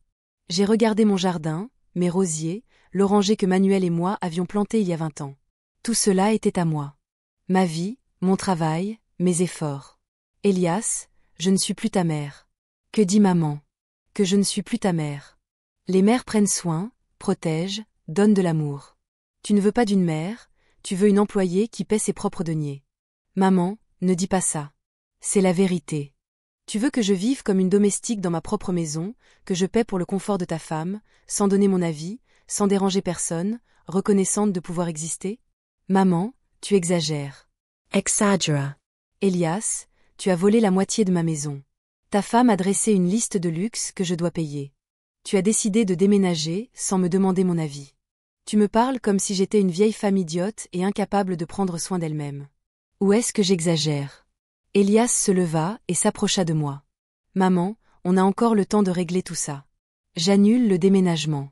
J'ai regardé mon jardin, mes rosiers, l'oranger que Manuel et moi avions planté il y a 20 ans. Tout cela était à moi. Ma vie, mon travail, mes efforts. Elias, je ne suis plus ta mère. Que dit maman? Que je ne suis plus ta mère. Les mères prennent soin, protègent, donnent de l'amour. Tu ne veux pas d'une mère, tu veux une employée qui paie ses propres deniers. Maman, ne dis pas ça. C'est la vérité. Tu veux que je vive comme une domestique dans ma propre maison, que je paie pour le confort de ta femme, sans donner mon avis, sans déranger personne, reconnaissante de pouvoir exister? Maman, tu exagères. Exagera. Elias, tu as volé la moitié de ma maison. Ta femme a dressé une liste de luxe que je dois payer. Tu as décidé de déménager sans me demander mon avis. Tu me parles comme si j'étais une vieille femme idiote et incapable de prendre soin d'elle-même. Ou est-ce que j'exagère? Elias se leva et s'approcha de moi. Maman, on a encore le temps de régler tout ça. J'annule le déménagement.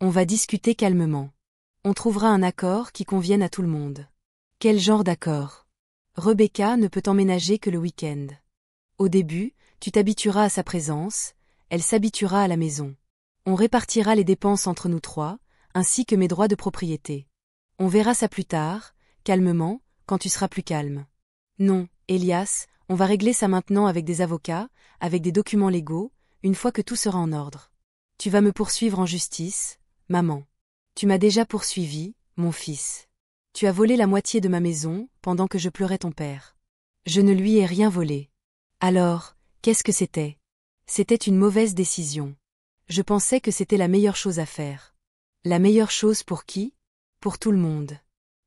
On va discuter calmement. On trouvera un accord qui convienne à tout le monde. Quel genre d'accord? Rebecca ne peut emménager que le week-end. Au début, tu t'habitueras à sa présence, elle s'habituera à la maison. On répartira les dépenses entre nous trois, ainsi que mes droits de propriété. On verra ça plus tard, calmement, quand tu seras plus calme. Non, Elias, on va régler ça maintenant avec des avocats, avec des documents légaux, une fois que tout sera en ordre. Tu vas me poursuivre en justice, maman. Tu m'as déjà poursuivi, mon fils. Tu as volé la moitié de ma maison, pendant que je pleurais ton père. Je ne lui ai rien volé. Alors, qu'est-ce que c'était? C'était une mauvaise décision. Je pensais que c'était la meilleure chose à faire. La meilleure chose pour qui? Pour tout le monde.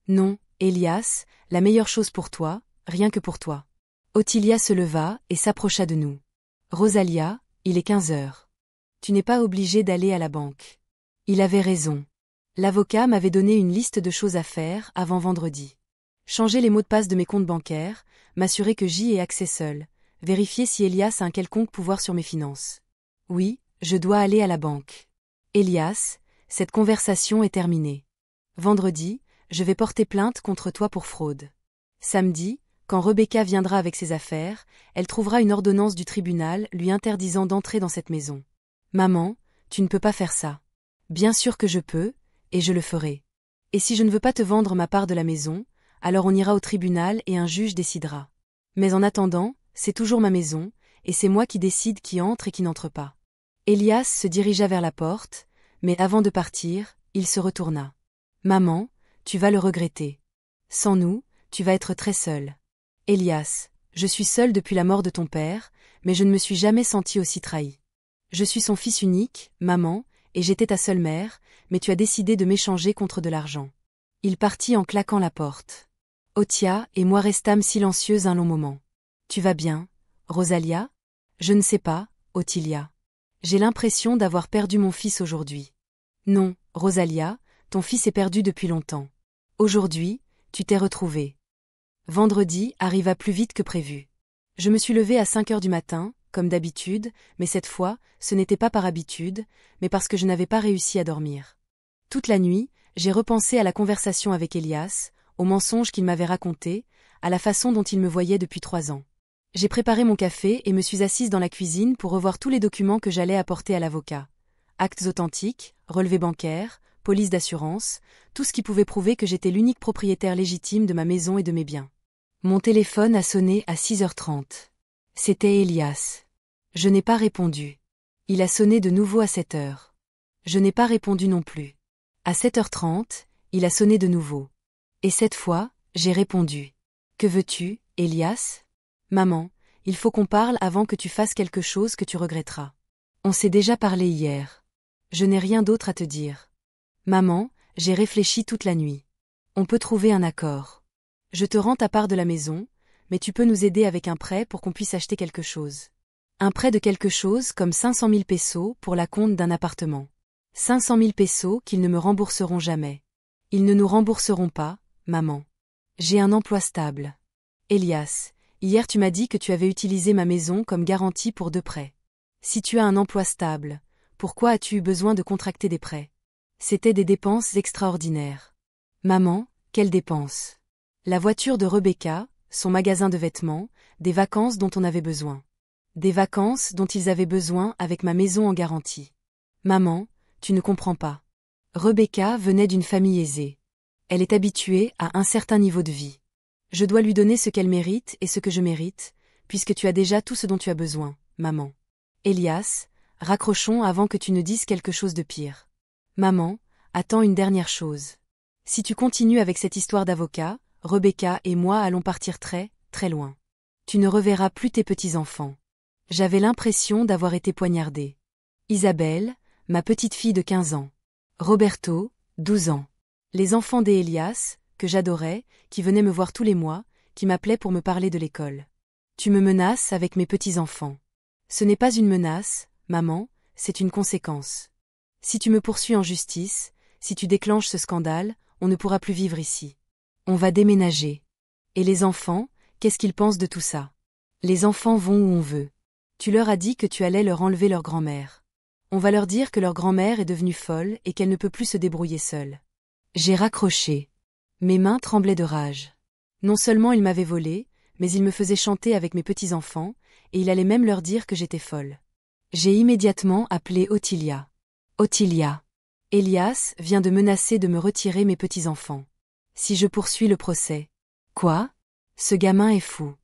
Non, Elias, la meilleure chose pour toi, rien que pour toi. Ottilia se leva et s'approcha de nous. Rosalia, il est 15 heures. Tu n'es pas obligée d'aller à la banque. Il avait raison. L'avocat m'avait donné une liste de choses à faire avant vendredi. Changer les mots de passe de mes comptes bancaires, m'assurer que j'y ai accès seul, vérifier si Elias a un quelconque pouvoir sur mes finances. Oui, je dois aller à la banque. Elias, cette conversation est terminée. Vendredi, je vais porter plainte contre toi pour fraude. Samedi, quand Rebecca viendra avec ses affaires, elle trouvera une ordonnance du tribunal lui interdisant d'entrer dans cette maison. Maman, tu ne peux pas faire ça. Bien sûr que je peux, et je le ferai. Et si je ne veux pas te vendre ma part de la maison, alors on ira au tribunal et un juge décidera. Mais en attendant, c'est toujours ma maison, et c'est moi qui décide qui entre et qui n'entre pas. Elias se dirigea vers la porte, mais avant de partir, il se retourna. Maman, tu vas le regretter. Sans nous, tu vas être très seule. Elias, je suis seule depuis la mort de ton père, mais je ne me suis jamais sentie aussi trahie. Je suis son fils unique, maman, et j'étais ta seule mère, mais tu as décidé de m'échanger contre de l'argent. Il partit en claquant la porte. Otia et moi restâmes silencieuses un long moment. Tu vas bien, Rosalia? Je ne sais pas, Ottilia. J'ai l'impression d'avoir perdu mon fils aujourd'hui. Non, Rosalia, ton fils est perdu depuis longtemps. Aujourd'hui, tu t'es retrouvée. Vendredi arriva plus vite que prévu. Je me suis levée à 5 heures du matin, comme d'habitude, mais cette fois, ce n'était pas par habitude, mais parce que je n'avais pas réussi à dormir. Toute la nuit, J'ai repensé à la conversation avec Elias, aux mensonges qu'il m'avait racontés, à la façon dont il me voyait depuis 3 ans. J'ai préparé mon café et me suis assise dans la cuisine pour revoir tous les documents que j'allais apporter à l'avocat. Actes authentiques, relevés bancaires, police d'assurance, tout ce qui pouvait prouver que j'étais l'unique propriétaire légitime de ma maison et de mes biens. Mon téléphone a sonné à 6h30. C'était Elias. Je n'ai pas répondu. Il a sonné de nouveau à 7h. Je n'ai pas répondu non plus. À 7h30, il a sonné de nouveau. Et cette fois, j'ai répondu. Que veux-tu, Elias ? Maman, il faut qu'on parle avant que tu fasses quelque chose que tu regretteras. On s'est déjà parlé hier. Je n'ai rien d'autre à te dire. Maman, j'ai réfléchi toute la nuit. On peut trouver un accord. Je te rends ta part de la maison, mais tu peux nous aider avec un prêt pour qu'on puisse acheter quelque chose. Un prêt de quelque chose comme 500 000 pesos pour la compte d'un appartement. 500 000 pesos qu'ils ne me rembourseront jamais. Ils ne nous rembourseront pas, maman. J'ai un emploi stable. Elias, hier tu m'as dit que tu avais utilisé ma maison comme garantie pour 2 prêts. Si tu as un emploi stable, pourquoi as-tu eu besoin de contracter des prêts ? C'étaient des dépenses extraordinaires. Maman, quelles dépenses ? La voiture de Rebecca, son magasin de vêtements, des vacances dont on avait besoin. Des vacances dont ils avaient besoin avec ma maison en garantie. Maman, tu ne comprends pas. Rebecca venait d'une famille aisée. Elle est habituée à un certain niveau de vie. Je dois lui donner ce qu'elle mérite et ce que je mérite, puisque tu as déjà tout ce dont tu as besoin, maman. Elias, raccrochons avant que tu ne dises quelque chose de pire. Maman, attends une dernière chose. Si tu continues avec cette histoire d'avocat, Rebecca et moi allons partir très, très loin. Tu ne reverras plus tes petits-enfants. J'avais l'impression d'avoir été poignardée. Isabelle, ma petite fille de 15 ans. Roberto, 12 ans. Les enfants d'Elias, que j'adorais, qui venaient me voir tous les mois, qui m'appelaient pour me parler de l'école. Tu me menaces avec mes petits-enfants. Ce n'est pas une menace, maman, c'est une conséquence. Si tu me poursuis en justice, si tu déclenches ce scandale, on ne pourra plus vivre ici. On va déménager. Et les enfants, qu'est-ce qu'ils pensent de tout ça ? Les enfants vont où on veut. Tu leur as dit que tu allais leur enlever leur grand-mère. On va leur dire que leur grand-mère est devenue folle et qu'elle ne peut plus se débrouiller seule. J'ai raccroché. Mes mains tremblaient de rage. Non seulement il m'avait volé, mais il me faisait chanter avec mes petits-enfants, et il allait même leur dire que j'étais folle. J'ai immédiatement appelé Ottilia. Ottilia. Elias vient de menacer de me retirer mes petits-enfants. Si je poursuis le procès. Quoi ? Ce gamin est fou.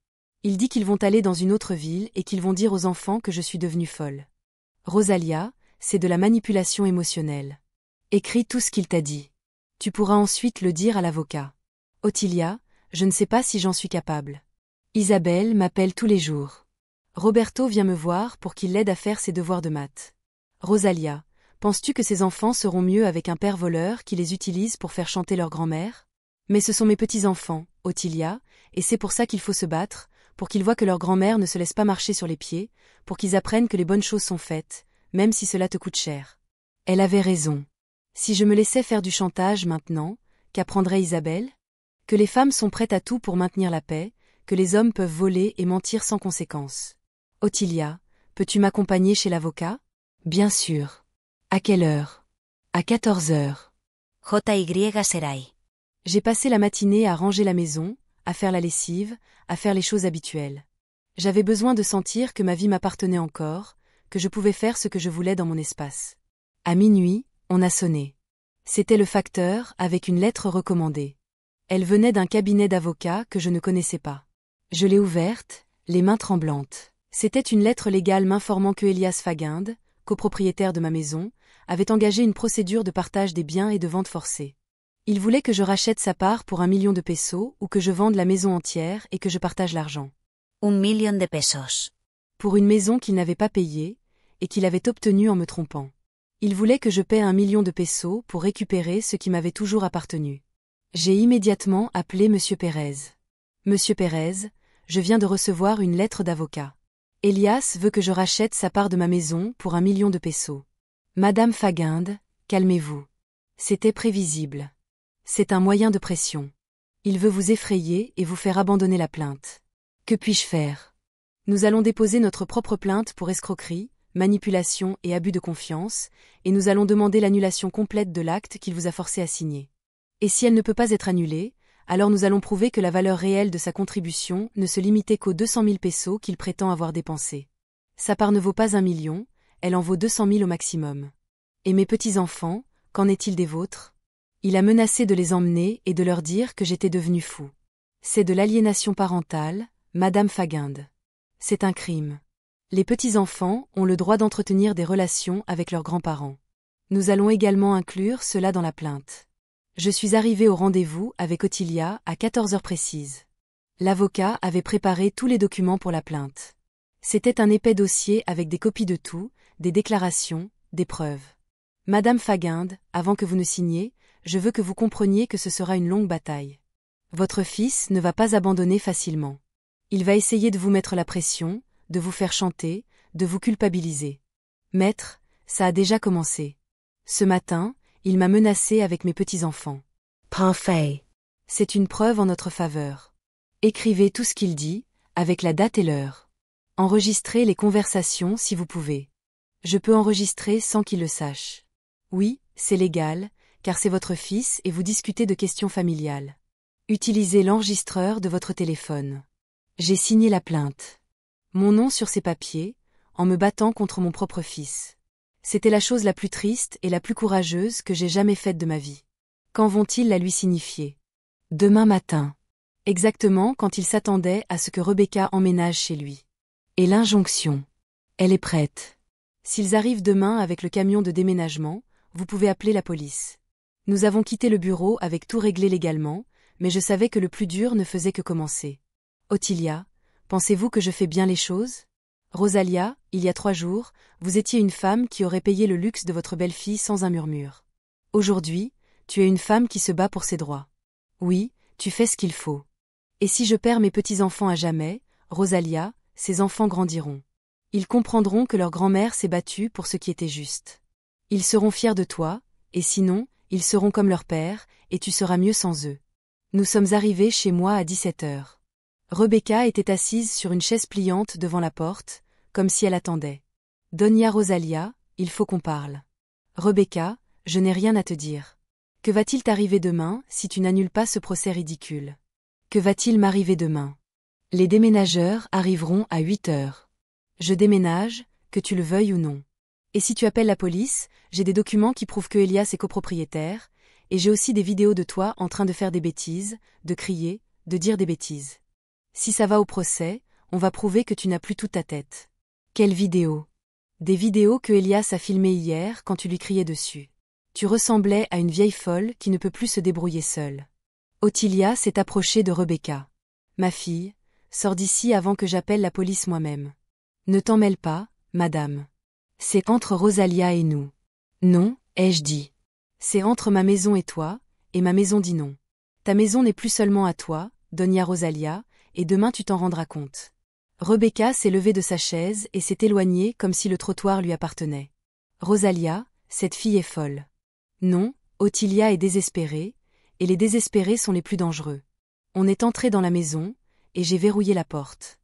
Il dit qu'ils vont aller dans une autre ville et qu'ils vont dire aux enfants que je suis devenue folle. Rosalia, c'est de la manipulation émotionnelle. Écris tout ce qu'il t'a dit. Tu pourras ensuite le dire à l'avocat. Ottilia, je ne sais pas si j'en suis capable. Isabelle m'appelle tous les jours. Roberto vient me voir pour qu'il l'aide à faire ses devoirs de maths. Rosalia, penses-tu que ces enfants seront mieux avec un père voleur qui les utilise pour faire chanter leur grand-mère ? Mais ce sont mes petits-enfants, Ottilia, et c'est pour ça qu'il faut se battre, pour qu'ils voient que leur grand-mère ne se laisse pas marcher sur les pieds, pour qu'ils apprennent que les bonnes choses sont faites, même si cela te coûte cher. Elle avait raison. Si je me laissais faire du chantage maintenant, qu'apprendrait Isabelle ? Que les femmes sont prêtes à tout pour maintenir la paix, que les hommes peuvent voler et mentir sans conséquence. Ottilia, peux-tu m'accompagner chez l'avocat ? Bien sûr. À quelle heure ? À 14h. JY Serai. J'ai passé la matinée à ranger la maison, à faire la lessive, à faire les choses habituelles. J'avais besoin de sentir que ma vie m'appartenait encore, que je pouvais faire ce que je voulais dans mon espace. À minuit, on a sonné. C'était le facteur avec une lettre recommandée. Elle venait d'un cabinet d'avocats que je ne connaissais pas. Je l'ai ouverte, les mains tremblantes. C'était une lettre légale m'informant que Elias Faguinde, copropriétaire de ma maison, avait engagé une procédure de partage des biens et de vente forcée. Il voulait que je rachète sa part pour 1 million de pesos ou que je vende la maison entière et que je partage l'argent. 1 million de pesos. Pour une maison qu'il n'avait pas payée et qu'il avait obtenue en me trompant. Il voulait que je paie 1 million de pesos pour récupérer ce qui m'avait toujours appartenu. J'ai immédiatement appelé Monsieur Pérez. Monsieur Pérez, je viens de recevoir une lettre d'avocat. Elias veut que je rachète sa part de ma maison pour 1 million de pesos. Madame Faguinde, calmez-vous. C'était prévisible. C'est un moyen de pression. Il veut vous effrayer et vous faire abandonner la plainte. Que puis-je faire ? Nous allons déposer notre propre plainte pour escroquerie, manipulation et abus de confiance, et nous allons demander l'annulation complète de l'acte qu'il vous a forcé à signer. Et si elle ne peut pas être annulée, alors nous allons prouver que la valeur réelle de sa contribution ne se limitait qu'aux 200 000 pesos qu'il prétend avoir dépensés. Sa part ne vaut pas 1 million, elle en vaut 200 000 au maximum. Et mes petits-enfants, qu'en est-il des vôtres? Il a menacé de les emmener et de leur dire que j'étais devenu fou. C'est de l'aliénation parentale, Madame Faguinde. C'est un crime. Les petits-enfants ont le droit d'entretenir des relations avec leurs grands-parents. Nous allons également inclure cela dans la plainte. Je suis arrivée au rendez-vous avec Ottilia à 14 heures précises. L'avocat avait préparé tous les documents pour la plainte. C'était un épais dossier avec des copies de tout, des déclarations, des preuves. Madame Faguinde, avant que vous ne signiez, je veux que vous compreniez que ce sera une longue bataille. Votre fils ne va pas abandonner facilement. Il va essayer de vous mettre la pression, de vous faire chanter, de vous culpabiliser. Maître, ça a déjà commencé. Ce matin, il m'a menacé avec mes petits-enfants. Parfait. C'est une preuve en notre faveur. Écrivez tout ce qu'il dit, avec la date et l'heure. Enregistrez les conversations si vous pouvez. Je peux enregistrer sans qu'il le sache. Oui, c'est légal, car c'est votre fils et vous discutez de questions familiales. Utilisez l'enregistreur de votre téléphone. J'ai signé la plainte. Mon nom sur ces papiers, en me battant contre mon propre fils. C'était la chose la plus triste et la plus courageuse que j'ai jamais faite de ma vie. Quand vont-ils la lui signifier? Demain matin. Exactement quand il s'attendait à ce que Rebecca emménage chez lui. Et l'injonction. Elle est prête. S'ils arrivent demain avec le camion de déménagement, vous pouvez appeler la police. Nous avons quitté le bureau avec tout réglé légalement, mais je savais que le plus dur ne faisait que commencer. Ottilia, pensez-vous que je fais bien les choses? Rosalia, il y a 3 jours, vous étiez une femme qui aurait payé le luxe de votre belle-fille sans un murmure. Aujourd'hui, tu es une femme qui se bat pour ses droits. Oui, tu fais ce qu'il faut. Et si je perds mes petits-enfants à jamais, Rosalia, ces enfants grandiront. Ils comprendront que leur grand-mère s'est battue pour ce qui était juste. Ils seront fiers de toi, et sinon, ils seront comme leur père, et tu seras mieux sans eux. Nous sommes arrivés chez moi à 17 heures. Rebecca était assise sur une chaise pliante devant la porte, comme si elle attendait. Doña Rosalia, il faut qu'on parle. Rebecca, je n'ai rien à te dire. Que va-t-il t'arriver demain si tu n'annules pas ce procès ridicule? Que va-t-il m'arriver demain? Les déménageurs arriveront à 8 heures. Je déménage, que tu le veuilles ou non. Et si tu appelles la police, j'ai des documents qui prouvent que Elias est copropriétaire, et j'ai aussi des vidéos de toi en train de faire des bêtises, de crier, de dire des bêtises. Si ça va au procès, on va prouver que tu n'as plus toute ta tête. Quelle vidéo? Des vidéos que Elias a filmées hier quand tu lui criais dessus. Tu ressemblais à une vieille folle qui ne peut plus se débrouiller seule. Ottilia s'est approchée de Rebecca. Ma fille, sors d'ici avant que j'appelle la police moi-même. Ne t'en mêle pas, madame. C'est entre Rosalia et nous. Non, ai-je dit. C'est entre ma maison et toi, et ma maison dit non. Ta maison n'est plus seulement à toi, Doña Rosalia, et demain tu t'en rendras compte. Rebecca s'est levée de sa chaise et s'est éloignée comme si le trottoir lui appartenait. Rosalia, cette fille est folle. Non, Ottilia est désespérée, et les désespérés sont les plus dangereux. On est entré dans la maison, et j'ai verrouillé la porte.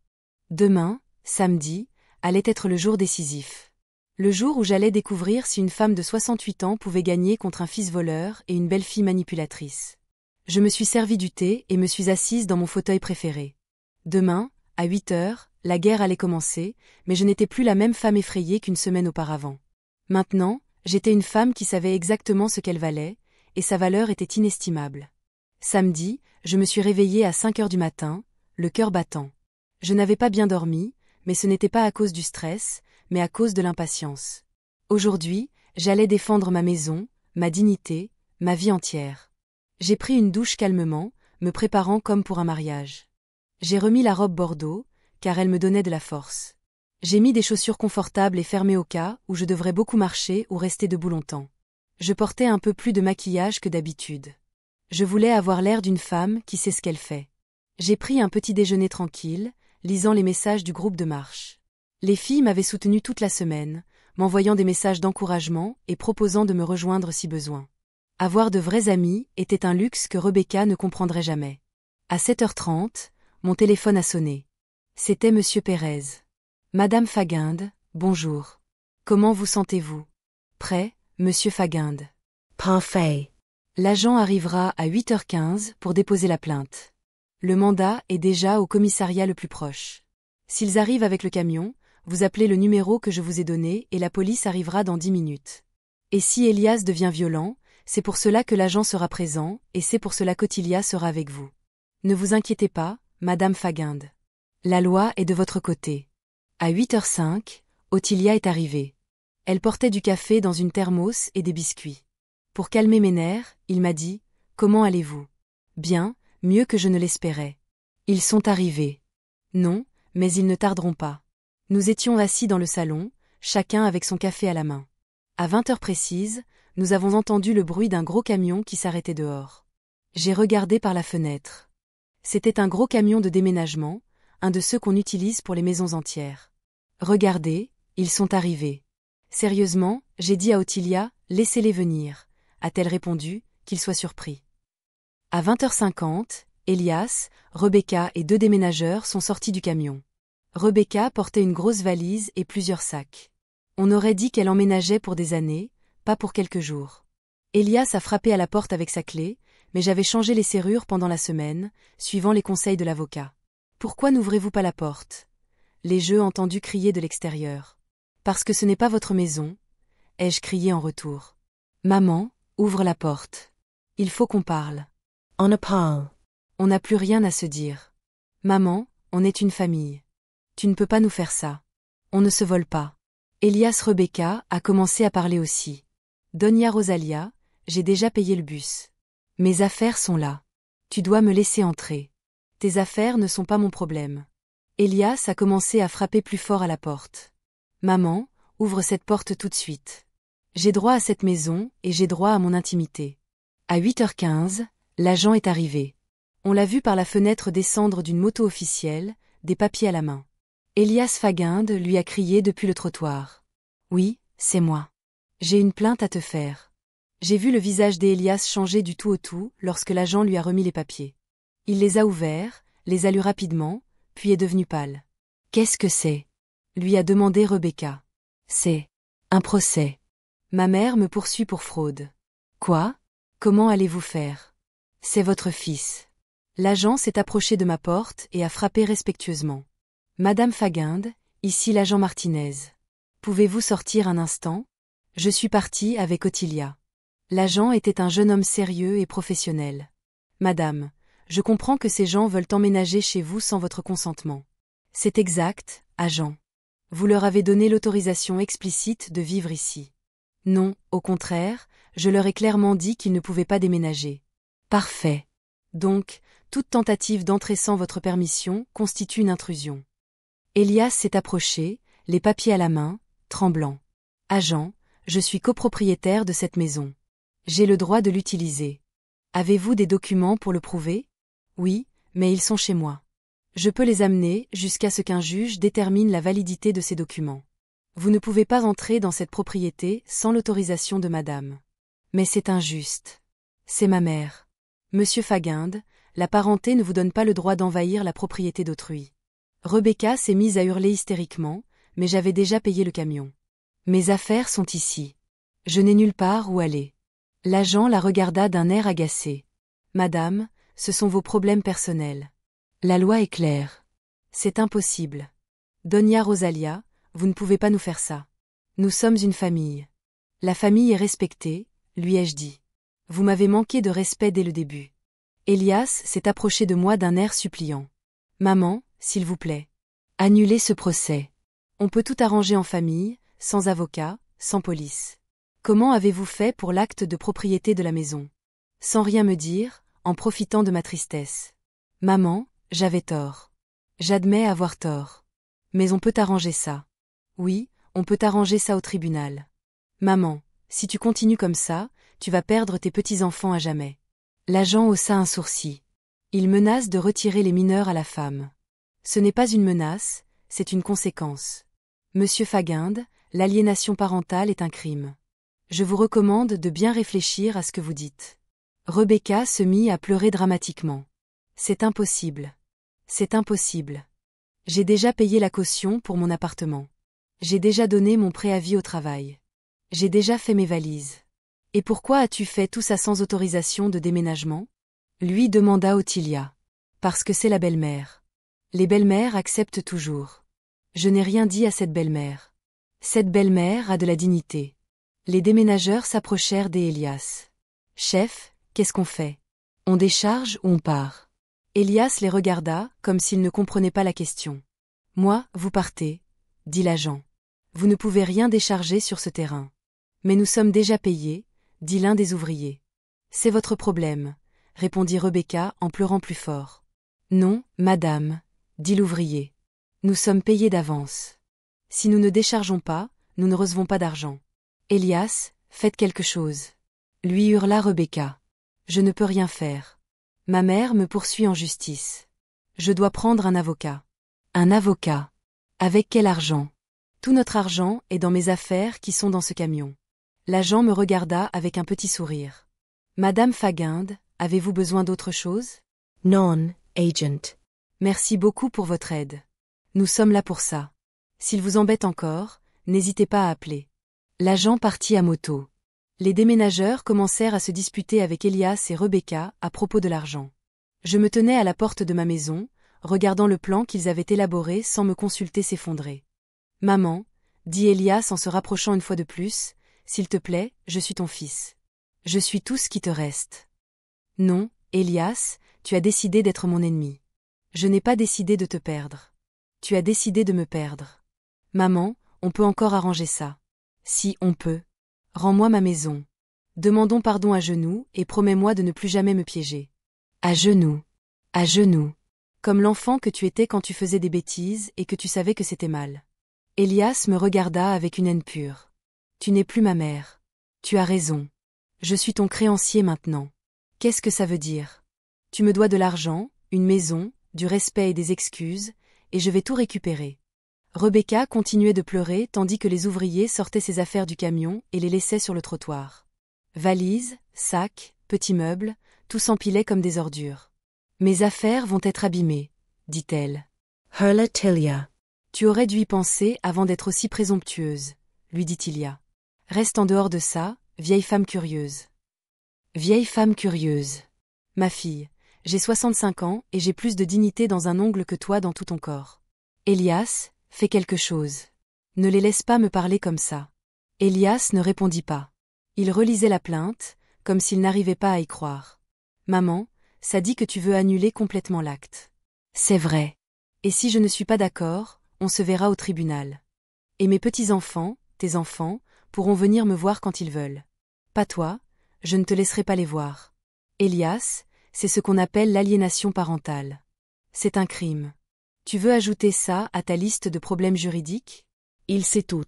Demain, samedi, allait être le jour décisif. Le jour où j'allais découvrir si une femme de 68 ans pouvait gagner contre un fils voleur et une belle-fille manipulatrice. Je me suis servi du thé et me suis assise dans mon fauteuil préféré. Demain, à 8 heures, la guerre allait commencer, mais je n'étais plus la même femme effrayée qu'une semaine auparavant. Maintenant, j'étais une femme qui savait exactement ce qu'elle valait, et sa valeur était inestimable. Samedi, je me suis réveillée à 5 heures du matin, le cœur battant. Je n'avais pas bien dormi, mais ce n'était pas à cause du stress, mais à cause de l'impatience. Aujourd'hui, j'allais défendre ma maison, ma dignité, ma vie entière. J'ai pris une douche calmement, me préparant comme pour un mariage. J'ai remis la robe bordeaux, car elle me donnait de la force. J'ai mis des chaussures confortables et fermées au cas où je devrais beaucoup marcher ou rester debout longtemps. Je portais un peu plus de maquillage que d'habitude. Je voulais avoir l'air d'une femme qui sait ce qu'elle fait. J'ai pris un petit déjeuner tranquille, lisant les messages du groupe de marche. Les filles m'avaient soutenue toute la semaine, m'envoyant des messages d'encouragement et proposant de me rejoindre si besoin. Avoir de vrais amis était un luxe que Rebecca ne comprendrait jamais. À 7h30, mon téléphone a sonné. C'était Monsieur Pérez. Madame Faguinde, bonjour. Comment vous sentez-vous? Prêt, monsieur Faguinde. Parfait. L'agent arrivera à 8h15 pour déposer la plainte. Le mandat est déjà au commissariat le plus proche. S'ils arrivent avec le camion, vous appelez le numéro que je vous ai donné et la police arrivera dans 10 minutes. Et si Elias devient violent, c'est pour cela que l'agent sera présent et c'est pour cela qu'Ottilia sera avec vous. Ne vous inquiétez pas, madame Faguinde. La loi est de votre côté. À 8h05, Ottilia est arrivée. Elle portait du café dans une thermos et des biscuits. Pour calmer mes nerfs, il m'a dit « Comment allez-vous » ? Bien, mieux que je ne l'espérais. Ils sont arrivés. Non, mais ils ne tarderont pas. Nous étions assis dans le salon, chacun avec son café à la main. À 20h précises, nous avons entendu le bruit d'un gros camion qui s'arrêtait dehors. J'ai regardé par la fenêtre. C'était un gros camion de déménagement, un de ceux qu'on utilise pour les maisons entières. Regardez, ils sont arrivés. Sérieusement, j'ai dit à Ottilia, laissez-les venir, a-t-elle répondu, qu'ils soient surpris. À 20h50, Elias, Rebecca et 2 déménageurs sont sortis du camion. Rebecca portait une grosse valise et plusieurs sacs. On aurait dit qu'elle emménageait pour des années, pas pour quelques jours. Elias a frappé à la porte avec sa clé, mais j'avais changé les serrures pendant la semaine, suivant les conseils de l'avocat. Pourquoi n'ouvrez-vous pas la porte? L'ai-je entendu crier de l'extérieur. Parce que ce n'est pas votre maison, ai-je crié en retour. Maman, ouvre la porte. Il faut qu'on parle. On a parle. On n'a plus rien à se dire. Maman, on est une famille. Tu ne peux pas nous faire ça. On ne se vole pas. Elias Rebecca a commencé à parler aussi. Doña Rosalia, j'ai déjà payé le bus. Mes affaires sont là. Tu dois me laisser entrer. Tes affaires ne sont pas mon problème. Elias a commencé à frapper plus fort à la porte. Maman, ouvre cette porte tout de suite. J'ai droit à cette maison et j'ai droit à mon intimité. À 8h15, l'agent est arrivé. On l'a vu par la fenêtre descendre d'une moto officielle, des papiers à la main. Elias Faguinde lui a crié depuis le trottoir. Oui, c'est moi. J'ai une plainte à te faire. J'ai vu le visage d'Elias changer du tout au tout lorsque l'agent lui a remis les papiers. Il les a ouverts, les a lus rapidement, puis est devenu pâle. Qu'est-ce que c'est? Lui a demandé Rebecca. C'est un procès. Ma mère me poursuit pour fraude. Quoi? Comment allez-vous faire? C'est votre fils. L'agent s'est approché de ma porte et a frappé respectueusement. Madame Faguinde, ici l'agent Martinez. Pouvez-vous sortir un instant? Je suis partie avec Ottilia. L'agent était un jeune homme sérieux et professionnel. Madame, je comprends que ces gens veulent emménager chez vous sans votre consentement. C'est exact, agent. Vous leur avez donné l'autorisation explicite de vivre ici. Non, au contraire, je leur ai clairement dit qu'ils ne pouvaient pas déménager. Parfait. Donc, toute tentative d'entrer sans votre permission constitue une intrusion. Elias s'est approché, les papiers à la main, tremblant. Agent, je suis copropriétaire de cette maison. J'ai le droit de l'utiliser. Avez-vous des documents pour le prouver? Oui, mais ils sont chez moi. Je peux les amener jusqu'à ce qu'un juge détermine la validité de ces documents. Vous ne pouvez pas entrer dans cette propriété sans l'autorisation de madame. Mais c'est injuste. C'est ma mère. Monsieur Faguinde, la parenté ne vous donne pas le droit d'envahir la propriété d'autrui. Rebecca s'est mise à hurler hystériquement, mais j'avais déjà payé le camion. Mes affaires sont ici. Je n'ai nulle part où aller. L'agent la regarda d'un air agacé. Madame, ce sont vos problèmes personnels. La loi est claire. C'est impossible. Doña Rosalia, vous ne pouvez pas nous faire ça. Nous sommes une famille. La famille est respectée, lui ai-je dit. Vous m'avez manqué de respect dès le début. Elias s'est approché de moi d'un air suppliant. Maman, s'il vous plaît. Annulez ce procès. On peut tout arranger en famille, sans avocat, sans police. Comment avez-vous fait pour l'acte de propriété de la maison? Sans rien me dire, en profitant de ma tristesse. Maman, j'avais tort. J'admets avoir tort. Mais on peut arranger ça. Oui, on peut arranger ça au tribunal. Maman, si tu continues comme ça, tu vas perdre tes petits-enfants à jamais. L'agent haussa un sourcil. Il menace de retirer les mineurs à la femme. Ce n'est pas une menace, c'est une conséquence. Monsieur Faguinde, l'aliénation parentale est un crime. Je vous recommande de bien réfléchir à ce que vous dites. Rebecca se mit à pleurer dramatiquement. C'est impossible. C'est impossible. J'ai déjà payé la caution pour mon appartement. J'ai déjà donné mon préavis au travail. J'ai déjà fait mes valises. Et pourquoi as-tu fait tout ça sans autorisation de déménagement? Lui demanda Ottilia. Parce que c'est la belle-mère. Les belles-mères acceptent toujours. Je n'ai rien dit à cette belle-mère. Cette belle-mère a de la dignité. Les déménageurs s'approchèrent d'Elias. Chef, qu'est-ce qu'on fait? On décharge ou on part? Elias les regarda, comme s'il ne comprenait pas la question. Moi, vous partez, dit l'agent. Vous ne pouvez rien décharger sur ce terrain. Mais nous sommes déjà payés, dit l'un des ouvriers. C'est votre problème, répondit Rebecca en pleurant plus fort. Non, madame, dit l'ouvrier. Nous sommes payés d'avance. Si nous ne déchargeons pas, nous ne recevons pas d'argent. Elias, faites quelque chose. Lui hurla Rebecca. Je ne peux rien faire. Ma mère me poursuit en justice. Je dois prendre un avocat. Un avocat. Avec quel argent? Tout notre argent est dans mes affaires qui sont dans ce camion. L'agent me regarda avec un petit sourire. Madame Faguinde, avez-vous besoin d'autre chose? Non, agent. Merci beaucoup pour votre aide. Nous sommes là pour ça. S'il vous embête encore, n'hésitez pas à appeler. L'agent partit à moto. Les déménageurs commencèrent à se disputer avec Elias et Rebecca à propos de l'argent. Je me tenais à la porte de ma maison, regardant le plan qu'ils avaient élaboré sans me consulter s'effondrer. Maman, dit Elias en se rapprochant une fois de plus, s'il te plaît, je suis ton fils. Je suis tout ce qui te reste. Non, Elias, tu as décidé d'être mon ennemi. Je n'ai pas décidé de te perdre. Tu as décidé de me perdre. Maman, on peut encore arranger ça. Si on peut. Rends-moi ma maison. Demandons pardon à genoux et promets-moi de ne plus jamais me piéger. À genoux. À genoux. Comme l'enfant que tu étais quand tu faisais des bêtises et que tu savais que c'était mal. Elias me regarda avec une haine pure. Tu n'es plus ma mère. Tu as raison. Je suis ton créancier maintenant. Qu'est-ce que ça veut dire? Tu me dois de l'argent, une maison, du respect et des excuses, et je vais tout récupérer. Rebecca continuait de pleurer tandis que les ouvriers sortaient ses affaires du camion et les laissaient sur le trottoir. Valises, sacs, petits meubles, tout s'empilait comme des ordures. Mes affaires vont être abîmées, dit-elle. Hurla Tilia. Tu aurais dû y penser avant d'être aussi présomptueuse, lui dit Tilia. Reste en dehors de ça, vieille femme curieuse. Vieille femme curieuse. Ma fille, j'ai 65 ans et j'ai plus de dignité dans un ongle que toi dans tout ton corps. Elias, fais quelque chose. Ne les laisse pas me parler comme ça. Elias ne répondit pas. Il relisait la plainte, comme s'il n'arrivait pas à y croire. Maman, ça dit que tu veux annuler complètement l'acte. C'est vrai. Et si je ne suis pas d'accord, on se verra au tribunal. Et mes petits-enfants, tes enfants, pourront venir me voir quand ils veulent. Pas toi, je ne te laisserai pas les voir. Elias, c'est ce qu'on appelle l'aliénation parentale. C'est un crime. Tu veux ajouter ça à ta liste de problèmes juridiques? Il sait tout.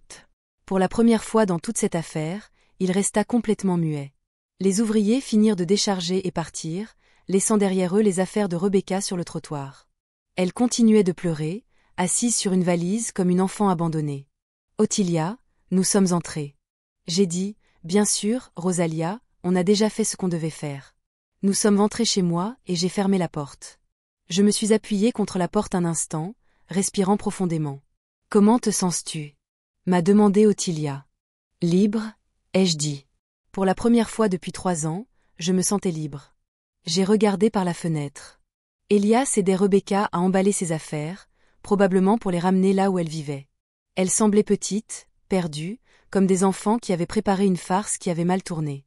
Pour la première fois dans toute cette affaire, il resta complètement muet. Les ouvriers finirent de décharger et partir, laissant derrière eux les affaires de Rebecca sur le trottoir. Elle continuait de pleurer, assise sur une valise comme une enfant abandonnée. Ottilia, nous sommes entrés. J'ai dit, bien sûr, Rosalia, on a déjà fait ce qu'on devait faire. Nous sommes entrés chez moi et j'ai fermé la porte. Je me suis appuyée contre la porte un instant, respirant profondément. Comment te sens-tu? M'a demandé Ottilia. Libre, ai-je dit. Pour la première fois depuis 3 ans, je me sentais libre. J'ai regardé par la fenêtre. Elias aidait Rebecca à emballer ses affaires, probablement pour les ramener là où elle vivait. Elle semblait petite, perdue, comme des enfants qui avaient préparé une farce qui avait mal tourné.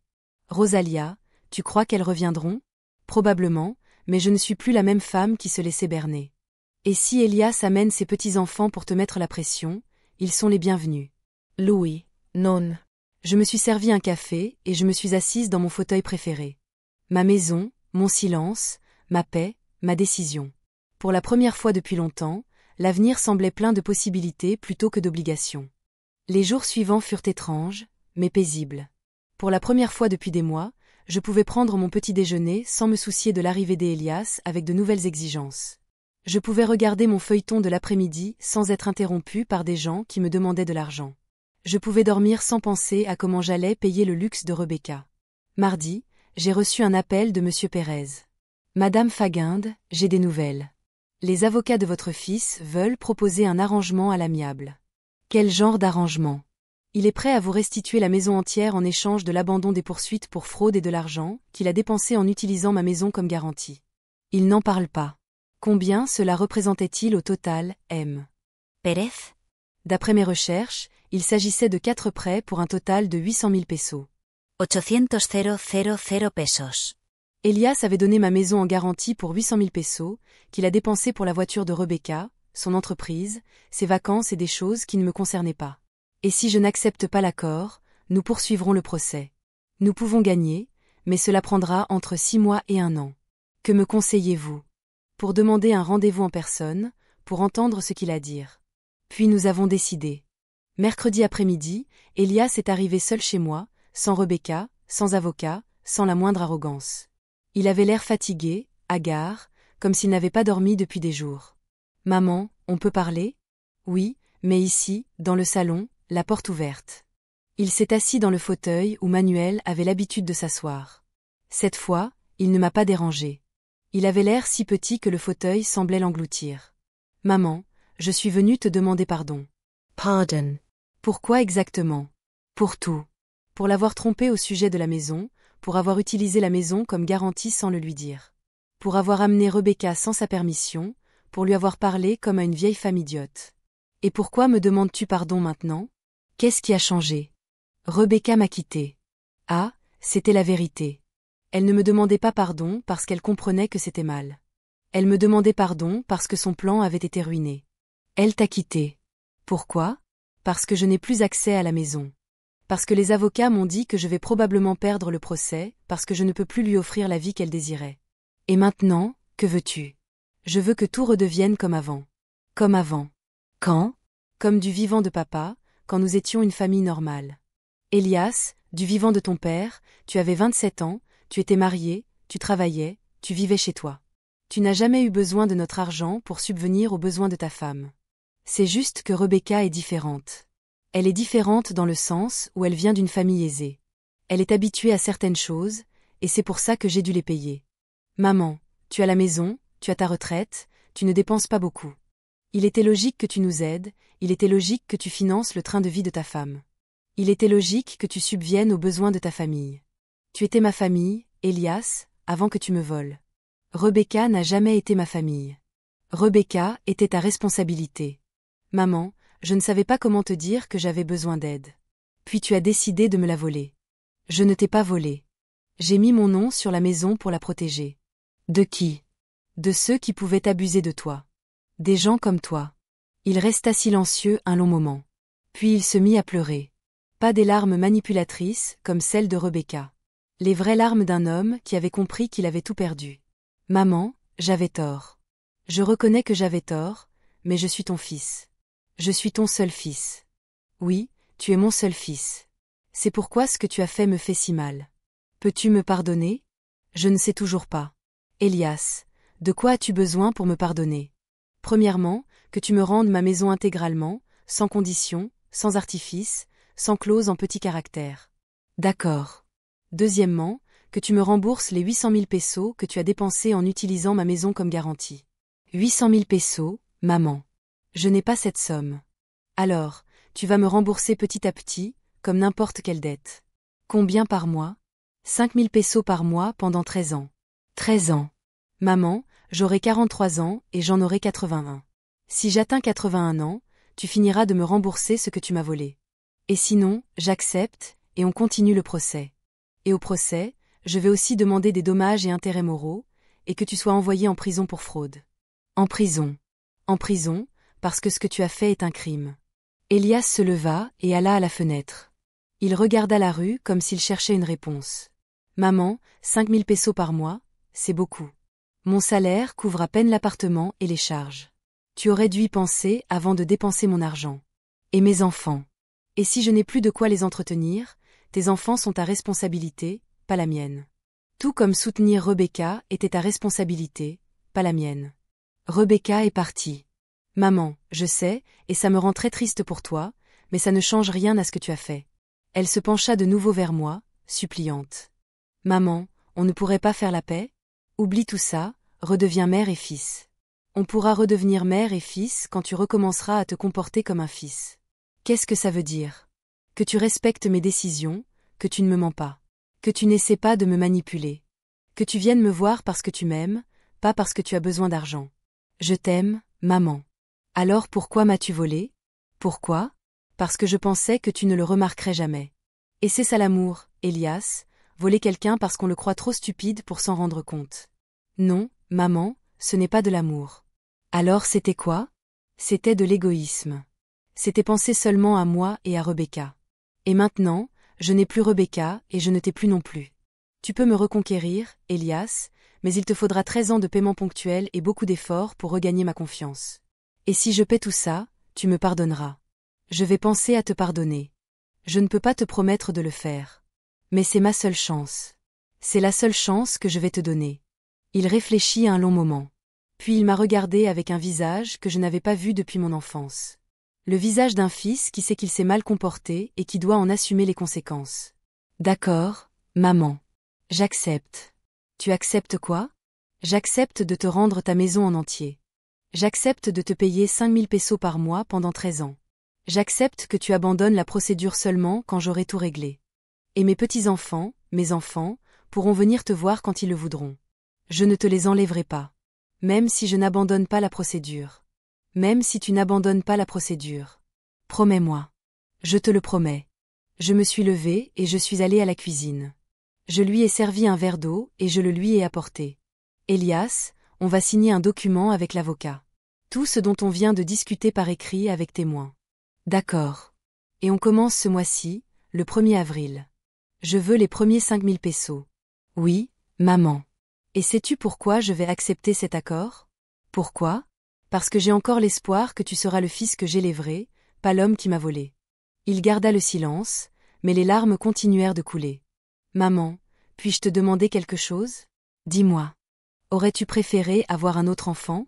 Rosalia, tu crois qu'elles reviendront? Probablement, mais je ne suis plus la même femme qui se laissait berner. Et si Elias amène ses petits-enfants pour te mettre la pression, ils sont les bienvenus. Louis, non. Je me suis servi un café et je me suis assise dans mon fauteuil préféré. Ma maison, mon silence, ma paix, ma décision. Pour la première fois depuis longtemps, l'avenir semblait plein de possibilités plutôt que d'obligations. Les jours suivants furent étranges, mais paisibles. Pour la première fois depuis des mois, je pouvais prendre mon petit déjeuner sans me soucier de l'arrivée d'Elias avec de nouvelles exigences. Je pouvais regarder mon feuilleton de l'après-midi sans être interrompu par des gens qui me demandaient de l'argent. Je pouvais dormir sans penser à comment j'allais payer le luxe de Rebecca. Mardi, j'ai reçu un appel de Monsieur Pérez. Madame Faguinde, j'ai des nouvelles. Les avocats de votre fils veulent proposer un arrangement à l'amiable. Quel genre d'arrangement? Il est prêt à vous restituer la maison entière en échange de l'abandon des poursuites pour fraude et de l'argent qu'il a dépensé en utilisant ma maison comme garantie. Il n'en parle pas. Combien cela représentait-il au total, M. Pérez? D'après mes recherches, il s'agissait de 4 prêts pour un total de 800 000 pesos. 800,000 pesos. Elias avait donné ma maison en garantie pour 800 000 pesos, qu'il a dépensé pour la voiture de Rebecca, son entreprise, ses vacances et des choses qui ne me concernaient pas. Et si je n'accepte pas l'accord, nous poursuivrons le procès. Nous pouvons gagner, mais cela prendra entre 6 mois et 1 an. Que me conseillez-vous? Pour demander un rendez-vous en personne, pour entendre ce qu'il a à dire. Puis nous avons décidé. Mercredi après-midi, Elias est arrivé seul chez moi, sans Rebecca, sans avocat, sans la moindre arrogance. Il avait l'air fatigué, hagard, comme s'il n'avait pas dormi depuis des jours. « Maman, on peut parler ? » « Oui, mais ici, dans le salon, la porte ouverte. » Il s'est assis dans le fauteuil où Manuel avait l'habitude de s'asseoir. Cette fois, il ne m'a pas dérangé. Il avait l'air si petit que le fauteuil semblait l'engloutir. « Maman, je suis venue te demander pardon. »« Pardon. Pourquoi exactement ? » ?»« Pour tout. Pour l'avoir trompé au sujet de la maison, pour avoir utilisé la maison comme garantie sans le lui dire. Pour avoir amené Rebecca sans sa permission, pour lui avoir parlé comme à une vieille femme idiote. Et pourquoi me demandes-tu pardon maintenant ? Qu'est-ce qui a changé ? Rebecca m'a quitté. Ah, c'était la vérité. Elle ne me demandait pas pardon parce qu'elle comprenait que c'était mal. Elle me demandait pardon parce que son plan avait été ruiné. Elle t'a quitté. Pourquoi ? Parce que je n'ai plus accès à la maison. Parce que les avocats m'ont dit que je vais probablement perdre le procès, parce que je ne peux plus lui offrir la vie qu'elle désirait. Et maintenant, que veux-tu ? Je veux que tout redevienne comme avant. Comme avant. Quand ? Comme du vivant de papa, quand nous étions une famille normale. Elias, du vivant de ton père, tu avais 27 ans, tu étais marié, tu travaillais, tu vivais chez toi. Tu n'as jamais eu besoin de notre argent pour subvenir aux besoins de ta femme. C'est juste que Rebecca est différente. Elle est différente dans le sens où elle vient d'une famille aisée. Elle est habituée à certaines choses, et c'est pour ça que j'ai dû les payer. Maman, tu as la maison, tu as ta retraite, tu ne dépenses pas beaucoup. Il était logique que tu nous aides, il était logique que tu finances le train de vie de ta femme. Il était logique que tu subviennes aux besoins de ta famille. Tu étais ma famille, Elias, avant que tu me voles. Rebecca n'a jamais été ma famille. Rebecca était ta responsabilité. Maman, je ne savais pas comment te dire que j'avais besoin d'aide. Puis tu as décidé de me la voler. Je ne t'ai pas volée. J'ai mis mon nom sur la maison pour la protéger. De qui ? De ceux qui pouvaient abuser de toi. Des gens comme toi. Il resta silencieux un long moment. Puis il se mit à pleurer. Pas des larmes manipulatrices comme celles de Rebecca. Les vraies larmes d'un homme qui avait compris qu'il avait tout perdu. Maman, j'avais tort. Je reconnais que j'avais tort, mais je suis ton fils. Je suis ton seul fils. Oui, tu es mon seul fils. C'est pourquoi ce que tu as fait me fait si mal. Peux-tu me pardonner ? Je ne sais toujours pas. Elias, de quoi as-tu besoin pour me pardonner ? Premièrement, que tu me rendes ma maison intégralement, sans condition, sans artifice, sans clause en petits caractères. D'accord. Deuxièmement, que tu me rembourses les 800 000 pesos que tu as dépensés en utilisant ma maison comme garantie. 800 000 pesos, maman. Je n'ai pas cette somme. Alors, tu vas me rembourser petit à petit, comme n'importe quelle dette. Combien par mois ? 5 000 pesos par mois pendant 13 ans. 13 ans. Maman, j'aurai 43 ans et j'en aurai 81. Si j'atteins 81 ans, tu finiras de me rembourser ce que tu m'as volé. Et sinon, j'accepte, et on continue le procès. Et au procès, je vais aussi demander des dommages et intérêts moraux, et que tu sois envoyé en prison pour fraude. En prison. En prison, parce que ce que tu as fait est un crime. Elias se leva et alla à la fenêtre. Il regarda la rue comme s'il cherchait une réponse. Maman, 5 000 pesos par mois, c'est beaucoup. Mon salaire couvre à peine l'appartement et les charges. Tu aurais dû y penser avant de dépenser mon argent. Et mes enfants. Et si je n'ai plus de quoi les entretenir, tes enfants sont ta responsabilité, pas la mienne. Tout comme soutenir Rebecca était ta responsabilité, pas la mienne. Rebecca est partie. Maman, je sais, et ça me rend très triste pour toi, mais ça ne change rien à ce que tu as fait. Elle se pencha de nouveau vers moi, suppliante. Maman, on ne pourrait pas faire la paix ? Oublie tout ça, redeviens mère et fils. On pourra redevenir mère et fils quand tu recommenceras à te comporter comme un fils. Qu'est-ce que ça veut dire? Que tu respectes mes décisions, que tu ne me mens pas. Que tu n'essaies pas de me manipuler. Que tu viennes me voir parce que tu m'aimes, pas parce que tu as besoin d'argent. Je t'aime, maman. Alors pourquoi m'as-tu volé? Pourquoi? Parce que je pensais que tu ne le remarquerais jamais. Et c'est ça l'amour, Elias, voler quelqu'un parce qu'on le croit trop stupide pour s'en rendre compte. Non, maman, ce n'est pas de l'amour. Alors c'était quoi? C'était de l'égoïsme. C'était penser seulement à moi et à Rebecca. Et maintenant, je n'ai plus Rebecca et je ne t'ai plus non plus. Tu peux me reconquérir, Elias, mais il te faudra 13 ans de paiement ponctuel et beaucoup d'efforts pour regagner ma confiance. Et si je paie tout ça, tu me pardonneras. Je vais penser à te pardonner. Je ne peux pas te promettre de le faire. Mais c'est ma seule chance. C'est la seule chance que je vais te donner. Il réfléchit un long moment. Puis il m'a regardé avec un visage que je n'avais pas vu depuis mon enfance. Le visage d'un fils qui sait qu'il s'est mal comporté et qui doit en assumer les conséquences. D'accord, maman. J'accepte. Tu acceptes quoi? J'accepte de te rendre ta maison en entier. J'accepte de te payer 5000 pesos par mois pendant 13 ans. J'accepte que tu abandonnes la procédure seulement quand j'aurai tout réglé. Et mes enfants, pourront venir te voir quand ils le voudront. Je ne te les enlèverai pas. Même si je n'abandonne pas la procédure. Même si tu n'abandonnes pas la procédure. Promets-moi. Je te le promets. Je me suis levée et je suis allée à la cuisine. Je lui ai servi un verre d'eau et je le lui ai apporté. Elias, on va signer un document avec l'avocat. Tout ce dont on vient de discuter par écrit avec témoins. D'accord. Et on commence ce mois-ci, le 1er avril. Je veux les premiers 5000 pesos. Oui, maman. Et sais-tu pourquoi je vais accepter cet accord? Pourquoi? Parce que j'ai encore l'espoir que tu seras le fils que j'élèverai, pas l'homme qui m'a volé. Il garda le silence, mais les larmes continuèrent de couler. Maman, puis-je te demander quelque chose? Dis-moi. Aurais-tu préféré avoir un autre enfant?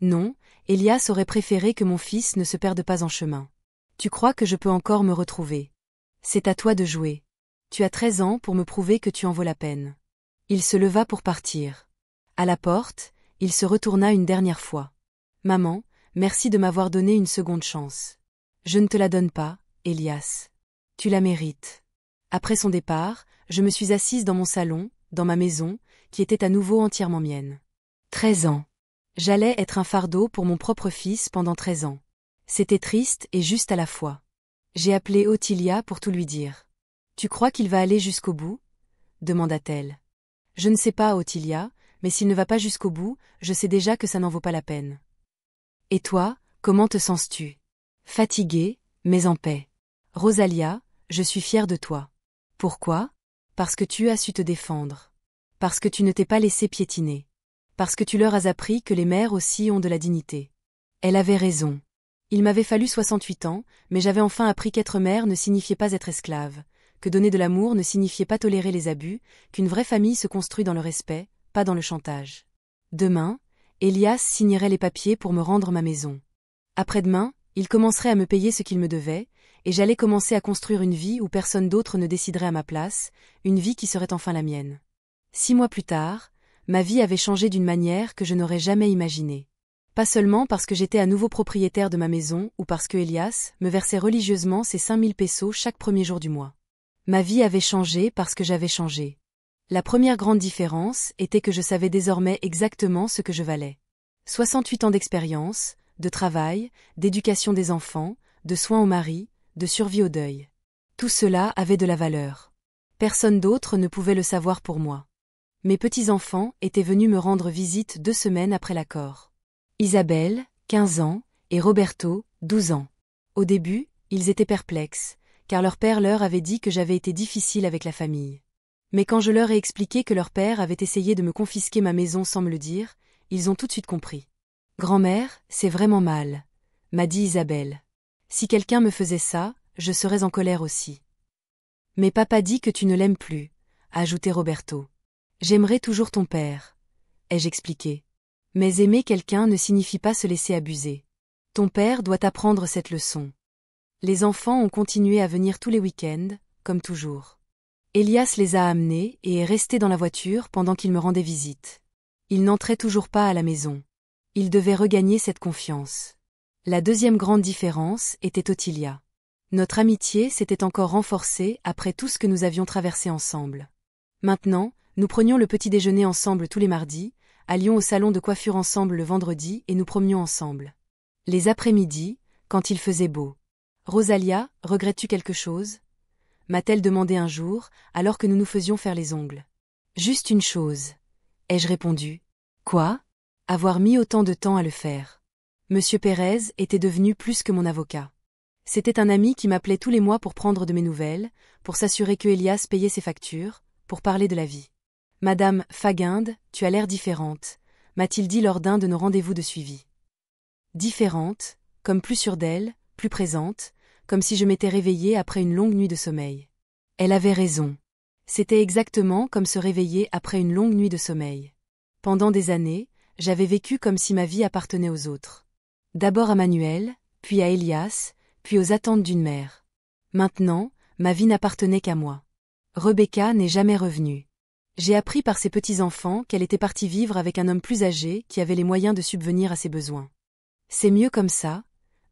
Non, Elias aurait préféré que mon fils ne se perde pas en chemin. Tu crois que je peux encore me retrouver? C'est à toi de jouer. Tu as 13 ans pour me prouver que tu en vaux la peine. Il se leva pour partir. À la porte, il se retourna une dernière fois. Maman, merci de m'avoir donné une seconde chance. Je ne te la donne pas, Elias. Tu la mérites. Après son départ, je me suis assise dans mon salon, dans ma maison, qui était à nouveau entièrement mienne. 13 ans. J'allais être un fardeau pour mon propre fils pendant 13 ans. C'était triste et juste à la fois. J'ai appelé Ottilia pour tout lui dire. Tu crois qu'il va aller jusqu'au bout? Demanda-t-elle. Je ne sais pas, Ottilia, mais s'il ne va pas jusqu'au bout, je sais déjà que ça n'en vaut pas la peine. Et toi, comment te sens-tu? Fatiguée, mais en paix. Rosalia, je suis fière de toi. Pourquoi? Parce que tu as su te défendre. Parce que tu ne t'es pas laissé piétiner. Parce que tu leur as appris que les mères aussi ont de la dignité. Elle avait raison. Il m'avait fallu 68 ans, mais j'avais enfin appris qu'être mère ne signifiait pas être esclave, que donner de l'amour ne signifiait pas tolérer les abus, qu'une vraie famille se construit dans le respect, pas dans le chantage. Demain, Elias signerait les papiers pour me rendre ma maison. Après-demain, il commencerait à me payer ce qu'il me devait, et j'allais commencer à construire une vie où personne d'autre ne déciderait à ma place, une vie qui serait enfin la mienne. 6 mois plus tard, ma vie avait changé d'une manière que je n'aurais jamais imaginée. Pas seulement parce que j'étais à nouveau propriétaire de ma maison ou parce que Elias me versait religieusement ses 5000 pesos chaque premier jour du mois. Ma vie avait changé parce que j'avais changé. La première grande différence était que je savais désormais exactement ce que je valais. 68 ans d'expérience, de travail, d'éducation des enfants, de soins au mari, de survie au deuil. Tout cela avait de la valeur. Personne d'autre ne pouvait le savoir pour moi. Mes petits-enfants étaient venus me rendre visite 2 semaines après l'accord. Isabelle, 15 ans, et Roberto, 12 ans. Au début, ils étaient perplexes, car leur père leur avait dit que j'avais été difficile avec la famille. Mais quand je leur ai expliqué que leur père avait essayé de me confisquer ma maison sans me le dire, ils ont tout de suite compris. « Grand-mère, c'est vraiment mal », m'a dit Isabelle. « Si quelqu'un me faisait ça, je serais en colère aussi. »« Mais papa dit que tu ne l'aimes plus », a ajouté Roberto. « J'aimerais toujours ton père, » ai-je expliqué. Mais aimer quelqu'un ne signifie pas se laisser abuser. Ton père doit apprendre cette leçon. Les enfants ont continué à venir tous les week-ends, comme toujours. Elias les a amenés et est resté dans la voiture pendant qu'il me rendait visite. Il n'entrait toujours pas à la maison. Il devait regagner cette confiance. La deuxième grande différence était Ottilia. Notre amitié s'était encore renforcée après tout ce que nous avions traversé ensemble. Maintenant, nous prenions le petit déjeuner ensemble tous les mardis, allions au salon de coiffure ensemble le vendredi et nous promenions ensemble. Les après-midi, quand il faisait beau. Rosalia, regrettes-tu quelque chose? M'a-t-elle demandé un jour, alors que nous nous faisions faire les ongles. Juste une chose. Ai-je répondu. Quoi? Avoir mis autant de temps à le faire. Monsieur Pérez était devenu plus que mon avocat. C'était un ami qui m'appelait tous les mois pour prendre de mes nouvelles, pour s'assurer que Elias payait ses factures, pour parler de la vie. Madame Faguinde, tu as l'air différente, m'a-t-il dit lors d'un de nos rendez-vous de suivi. Différente, comme plus sûre d'elle, plus présente, comme si je m'étais réveillée après une longue nuit de sommeil. Elle avait raison. C'était exactement comme se réveiller après une longue nuit de sommeil. Pendant des années, j'avais vécu comme si ma vie appartenait aux autres. D'abord à Manuel, puis à Elias, puis aux attentes d'une mère. Maintenant, ma vie n'appartenait qu'à moi. Rebecca n'est jamais revenue. J'ai appris par ses petits-enfants qu'elle était partie vivre avec un homme plus âgé qui avait les moyens de subvenir à ses besoins. C'est mieux comme ça,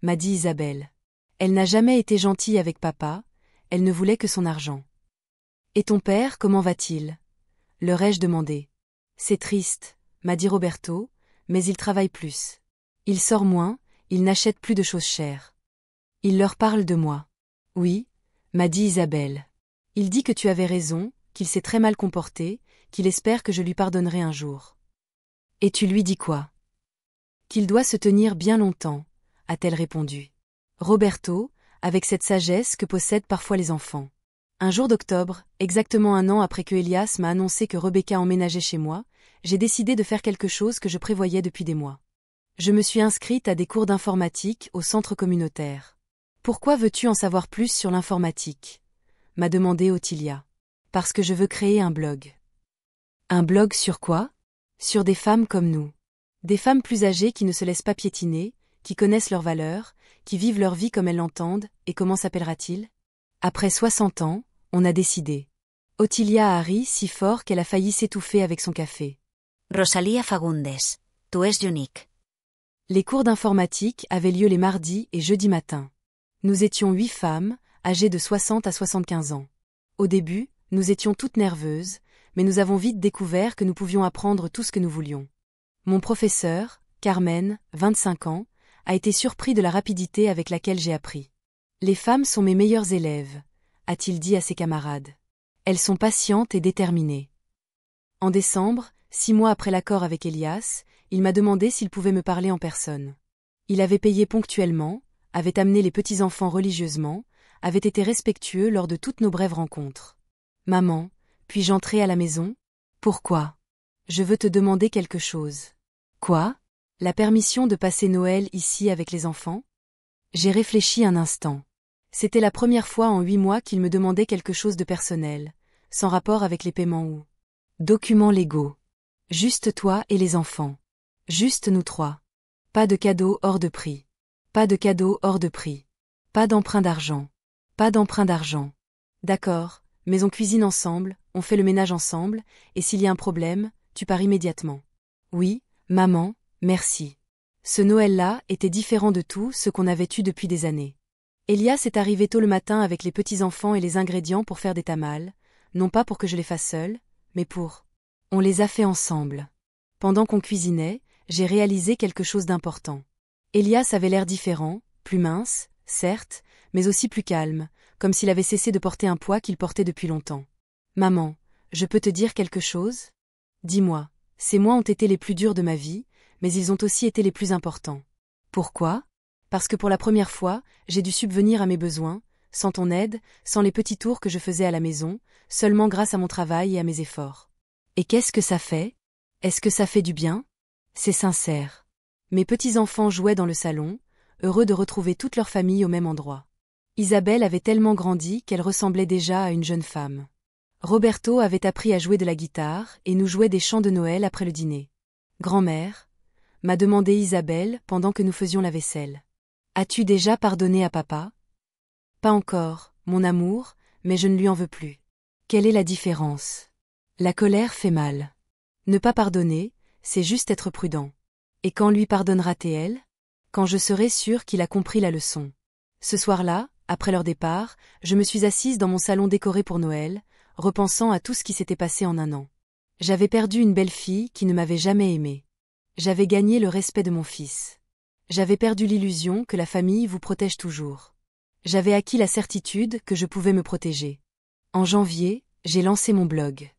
m'a dit Isabelle. Elle n'a jamais été gentille avec papa, elle ne voulait que son argent. Et ton père, comment va-t-il? Leur ai-je demandé. C'est triste, m'a dit Roberto, mais il travaille plus. Il sort moins, il n'achète plus de choses chères. Il leur parle de moi. Oui, m'a dit Isabelle. Il dit que tu avais raison, qu'il s'est très mal comporté, qu'il espère que je lui pardonnerai un jour. Et tu lui dis quoi? Qu'il doit se tenir bien longtemps, a-t-elle répondu. Roberto, avec cette sagesse que possèdent parfois les enfants. Un jour d'octobre, exactement un an après que Elias m'a annoncé que Rebecca emménageait chez moi, j'ai décidé de faire quelque chose que je prévoyais depuis des mois. Je me suis inscrite à des cours d'informatique au centre communautaire. Pourquoi veux-tu en savoir plus sur l'informatique? M'a demandé Ottilia. Parce que je veux créer un blog. Un blog sur quoi? Sur des femmes comme nous. Des femmes plus âgées qui ne se laissent pas piétiner, qui connaissent leurs valeurs, qui vivent leur vie comme elles l'entendent, et comment s'appellera-t-il? Après 60 ans, on a décidé. Ottilia a ri si fort qu'elle a failli s'étouffer avec son café. Rosalía Fagundes, tu es unique. Les cours d'informatique avaient lieu les mardis et jeudis matins. Nous étions 8 femmes, âgées de 60 à 75 ans. Au début, nous étions toutes nerveuses, mais nous avons vite découvert que nous pouvions apprendre tout ce que nous voulions. Mon professeur, Carmen, 25 ans, a été surpris de la rapidité avec laquelle j'ai appris. Les femmes sont mes meilleures élèves, a-t-il dit à ses camarades. Elles sont patientes et déterminées. En décembre, 6 mois après l'accord avec Elias, il m'a demandé s'il pouvait me parler en personne. Il avait payé ponctuellement, avait amené les petits-enfants religieusement, avait été respectueux lors de toutes nos brèves rencontres. Maman, puis-je entrer à la maison? Pourquoi? Je veux te demander quelque chose. Quoi? La permission de passer Noël ici avec les enfants? J'ai réfléchi un instant. C'était la première fois en 8 mois qu'il me demandait quelque chose de personnel, sans rapport avec les paiements ou documents légaux. Juste toi et les enfants. Juste nous 3. Pas de cadeaux hors de prix. Pas de cadeaux hors de prix. Pas d'emprunt d'argent. Pas d'emprunt d'argent. D'accord, mais on cuisine ensemble, on fait le ménage ensemble, et s'il y a un problème, tu pars immédiatement. Oui, maman, merci. Ce Noël-là était différent de tout ce qu'on avait eu depuis des années. Elias est arrivé tôt le matin avec les petits-enfants et les ingrédients pour faire des tamales, non pas pour que je les fasse seule, mais pour... On les a fait ensemble. Pendant qu'on cuisinait, j'ai réalisé quelque chose d'important. Elias avait l'air différent, plus mince, certes, mais aussi plus calme, comme s'il avait cessé de porter un poids qu'il portait depuis longtemps. Maman, je peux te dire quelque chose? Dis-moi, ces mois ont été les plus durs de ma vie, mais ils ont aussi été les plus importants. Pourquoi? Parce que pour la première fois, j'ai dû subvenir à mes besoins, sans ton aide, sans les petits tours que je faisais à la maison, seulement grâce à mon travail et à mes efforts. Et qu'est-ce que ça fait? Est-ce que ça fait du bien? C'est sincère. Mes petits-enfants jouaient dans le salon, heureux de retrouver toute leur famille au même endroit. Isabelle avait tellement grandi qu'elle ressemblait déjà à une jeune femme. Roberto avait appris à jouer de la guitare et nous jouait des chants de Noël après le dîner. Grand-mère, m'a demandé Isabelle pendant que nous faisions la vaisselle. As-tu déjà pardonné à papa? Pas encore, mon amour, mais je ne lui en veux plus. Quelle est la différence? La colère fait mal. Ne pas pardonner, c'est juste être prudent. Et quand lui pardonnera-t-elle? Quand je serai sûre qu'il a compris la leçon. Ce soir-là, après leur départ, je me suis assise dans mon salon décoré pour Noël, repensant à tout ce qui s'était passé en un an. J'avais perdu une belle fille qui ne m'avait jamais aimée. J'avais gagné le respect de mon fils. J'avais perdu l'illusion que la famille vous protège toujours. J'avais acquis la certitude que je pouvais me protéger. En janvier, j'ai lancé mon blog.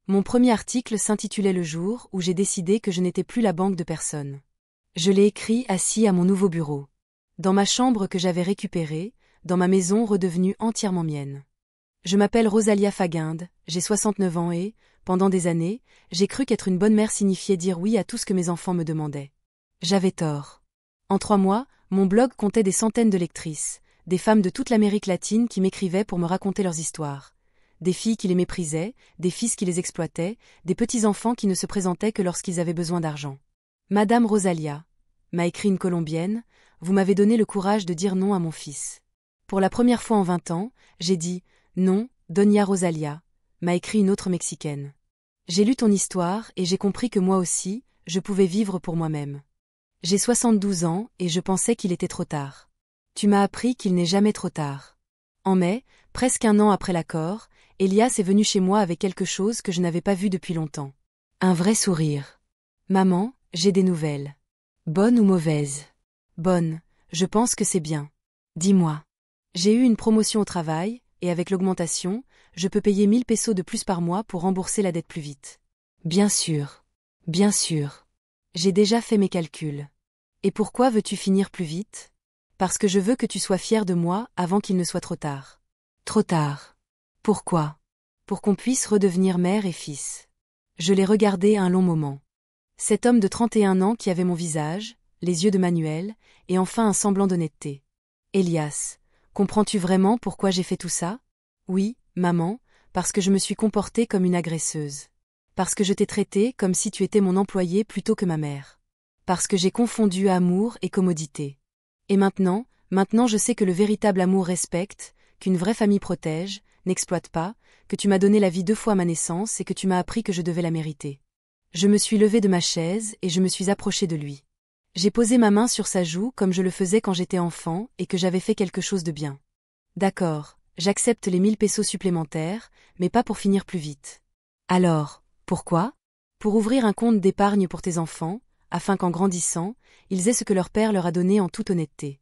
Mon premier article s'intitulait Le jour où j'ai décidé que je n'étais plus la banque de personne. Je l'ai écrit assis à mon nouveau bureau. Dans ma chambre que j'avais récupérée, dans ma maison redevenue entièrement mienne. Je m'appelle Rosalia Faguinde, j'ai 69 ans et, pendant des années, j'ai cru qu'être une bonne mère signifiait dire oui à tout ce que mes enfants me demandaient. J'avais tort. En 3 mois, mon blog comptait des centaines de lectrices, des femmes de toute l'Amérique latine qui m'écrivaient pour me raconter leurs histoires. Des filles qui les méprisaient, des fils qui les exploitaient, des petits-enfants qui ne se présentaient que lorsqu'ils avaient besoin d'argent. Madame Rosalia, m'a écrit une Colombienne, vous m'avez donné le courage de dire non à mon fils. Pour la première fois en 20 ans, j'ai dit non, Doña Rosalia, m'a écrit une autre Mexicaine. J'ai lu ton histoire et j'ai compris que moi aussi, je pouvais vivre pour moi-même. J'ai 72 ans et je pensais qu'il était trop tard. Tu m'as appris qu'il n'est jamais trop tard. En mai, presque un an après l'accord, Elias est venu chez moi avec quelque chose que je n'avais pas vu depuis longtemps. Un vrai sourire. Maman, j'ai des nouvelles. Bonnes ou mauvaises? Bonnes, je pense que c'est bien. Dis-moi. J'ai eu une promotion au travail, et avec l'augmentation, je peux payer 1000 pesos de plus par mois pour rembourser la dette plus vite. Bien sûr. Bien sûr. J'ai déjà fait mes calculs. Et pourquoi veux-tu finir plus vite? Parce que je veux que tu sois fier de moi avant qu'il ne soit trop tard. Trop tard. Pourquoi? Pour qu'on puisse redevenir mère et fils. Je l'ai regardé un long moment. Cet homme de 31 ans qui avait mon visage, les yeux de Manuel, et enfin un semblant d'honnêteté. Elias, comprends-tu vraiment pourquoi j'ai fait tout ça? Oui, maman, parce que je me suis comportée comme une agresseuse. Parce que je t'ai traité comme si tu étais mon employé plutôt que ma mère. Parce que j'ai confondu amour et commodité. Et maintenant je sais que le véritable amour respecte, qu'une vraie famille protège, n'exploite pas, que tu m'as donné la vie 2 fois à ma naissance et que tu m'as appris que je devais la mériter. Je me suis levée de ma chaise et je me suis approchée de lui. J'ai posé ma main sur sa joue comme je le faisais quand j'étais enfant et que j'avais fait quelque chose de bien. D'accord, j'accepte les 1000 pesos supplémentaires, mais pas pour finir plus vite. Alors, pourquoi? Pour ouvrir un compte d'épargne pour tes enfants, afin qu'en grandissant, ils aient ce que leur père leur a donné en toute honnêteté.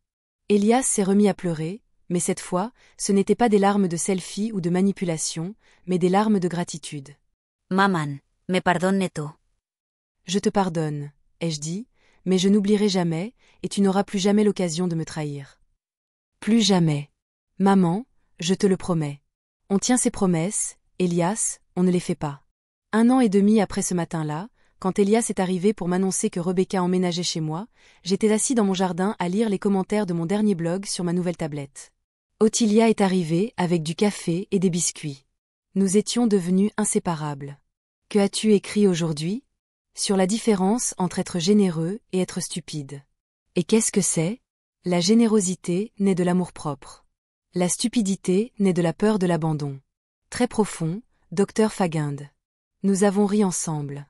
Elias s'est remis à pleurer, mais cette fois, ce n'étaient pas des larmes de selfie ou de manipulation, mais des larmes de gratitude. Maman, me pardonne tout. Je te pardonne, ai-je dit, mais je n'oublierai jamais, et tu n'auras plus jamais l'occasion de me trahir. Plus jamais. Maman, je te le promets. On tient ses promesses, Elias, on ne les fait pas. 1 an et demi après ce matin-là, quand Elias est arrivé pour m'annoncer que Rebecca emménageait chez moi, j'étais assis dans mon jardin à lire les commentaires de mon dernier blog sur ma nouvelle tablette. Ottilia est arrivée avec du café et des biscuits. Nous étions devenus inséparables. Que as-tu écrit aujourd'hui? Sur la différence entre être généreux et être stupide. Et qu'est-ce que c'est? La générosité naît de l'amour-propre. La stupidité naît de la peur de l'abandon. Très profond, docteur Faguinde. Nous avons ri ensemble.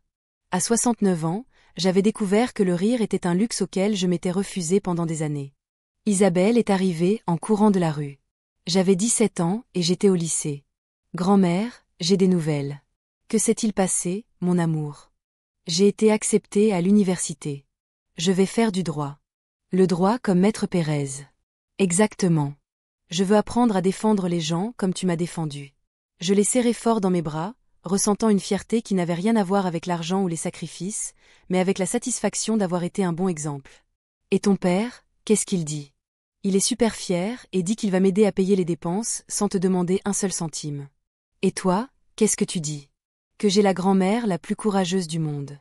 À 69 ans, j'avais découvert que le rire était un luxe auquel je m'étais refusé pendant des années. Isabelle est arrivée en courant de la rue. J'avais 17 ans et j'étais au lycée. Grand-mère, j'ai des nouvelles. Que s'est-il passé, mon amour? J'ai été acceptée à l'université. Je vais faire du droit. Le droit comme Maître Pérez. Exactement. Je veux apprendre à défendre les gens comme tu m'as défendu. Je l'ai serré fort dans mes bras, ressentant une fierté qui n'avait rien à voir avec l'argent ou les sacrifices, mais avec la satisfaction d'avoir été un bon exemple. Et ton père, qu'est-ce qu'il dit? Il est super fier et dit qu'il va m'aider à payer les dépenses sans te demander un seul centime. Et toi, qu'est-ce que tu dis? Que j'ai la grand-mère la plus courageuse du monde.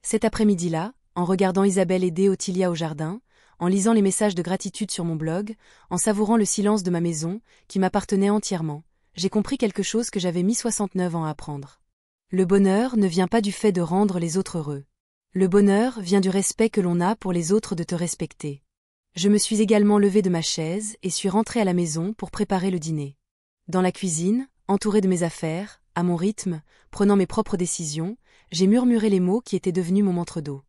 Cet après-midi-là, en regardant Isabelle aider Ottilia au jardin, en lisant les messages de gratitude sur mon blog, en savourant le silence de ma maison, qui m'appartenait entièrement, j'ai compris quelque chose que j'avais mis 69 ans à apprendre. Le bonheur ne vient pas du fait de rendre les autres heureux. Le bonheur vient du respect que l'on a pour les autres de te respecter. Je me suis également levée de ma chaise et suis rentrée à la maison pour préparer le dîner. Dans la cuisine, entourée de mes affaires, à mon rythme, prenant mes propres décisions, j'ai murmuré les mots qui étaient devenus mon mantre d'eau.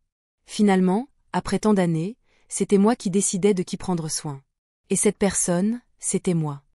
Finalement, après tant d'années, c'était moi qui décidais de qui prendre soin. Et cette personne, c'était moi.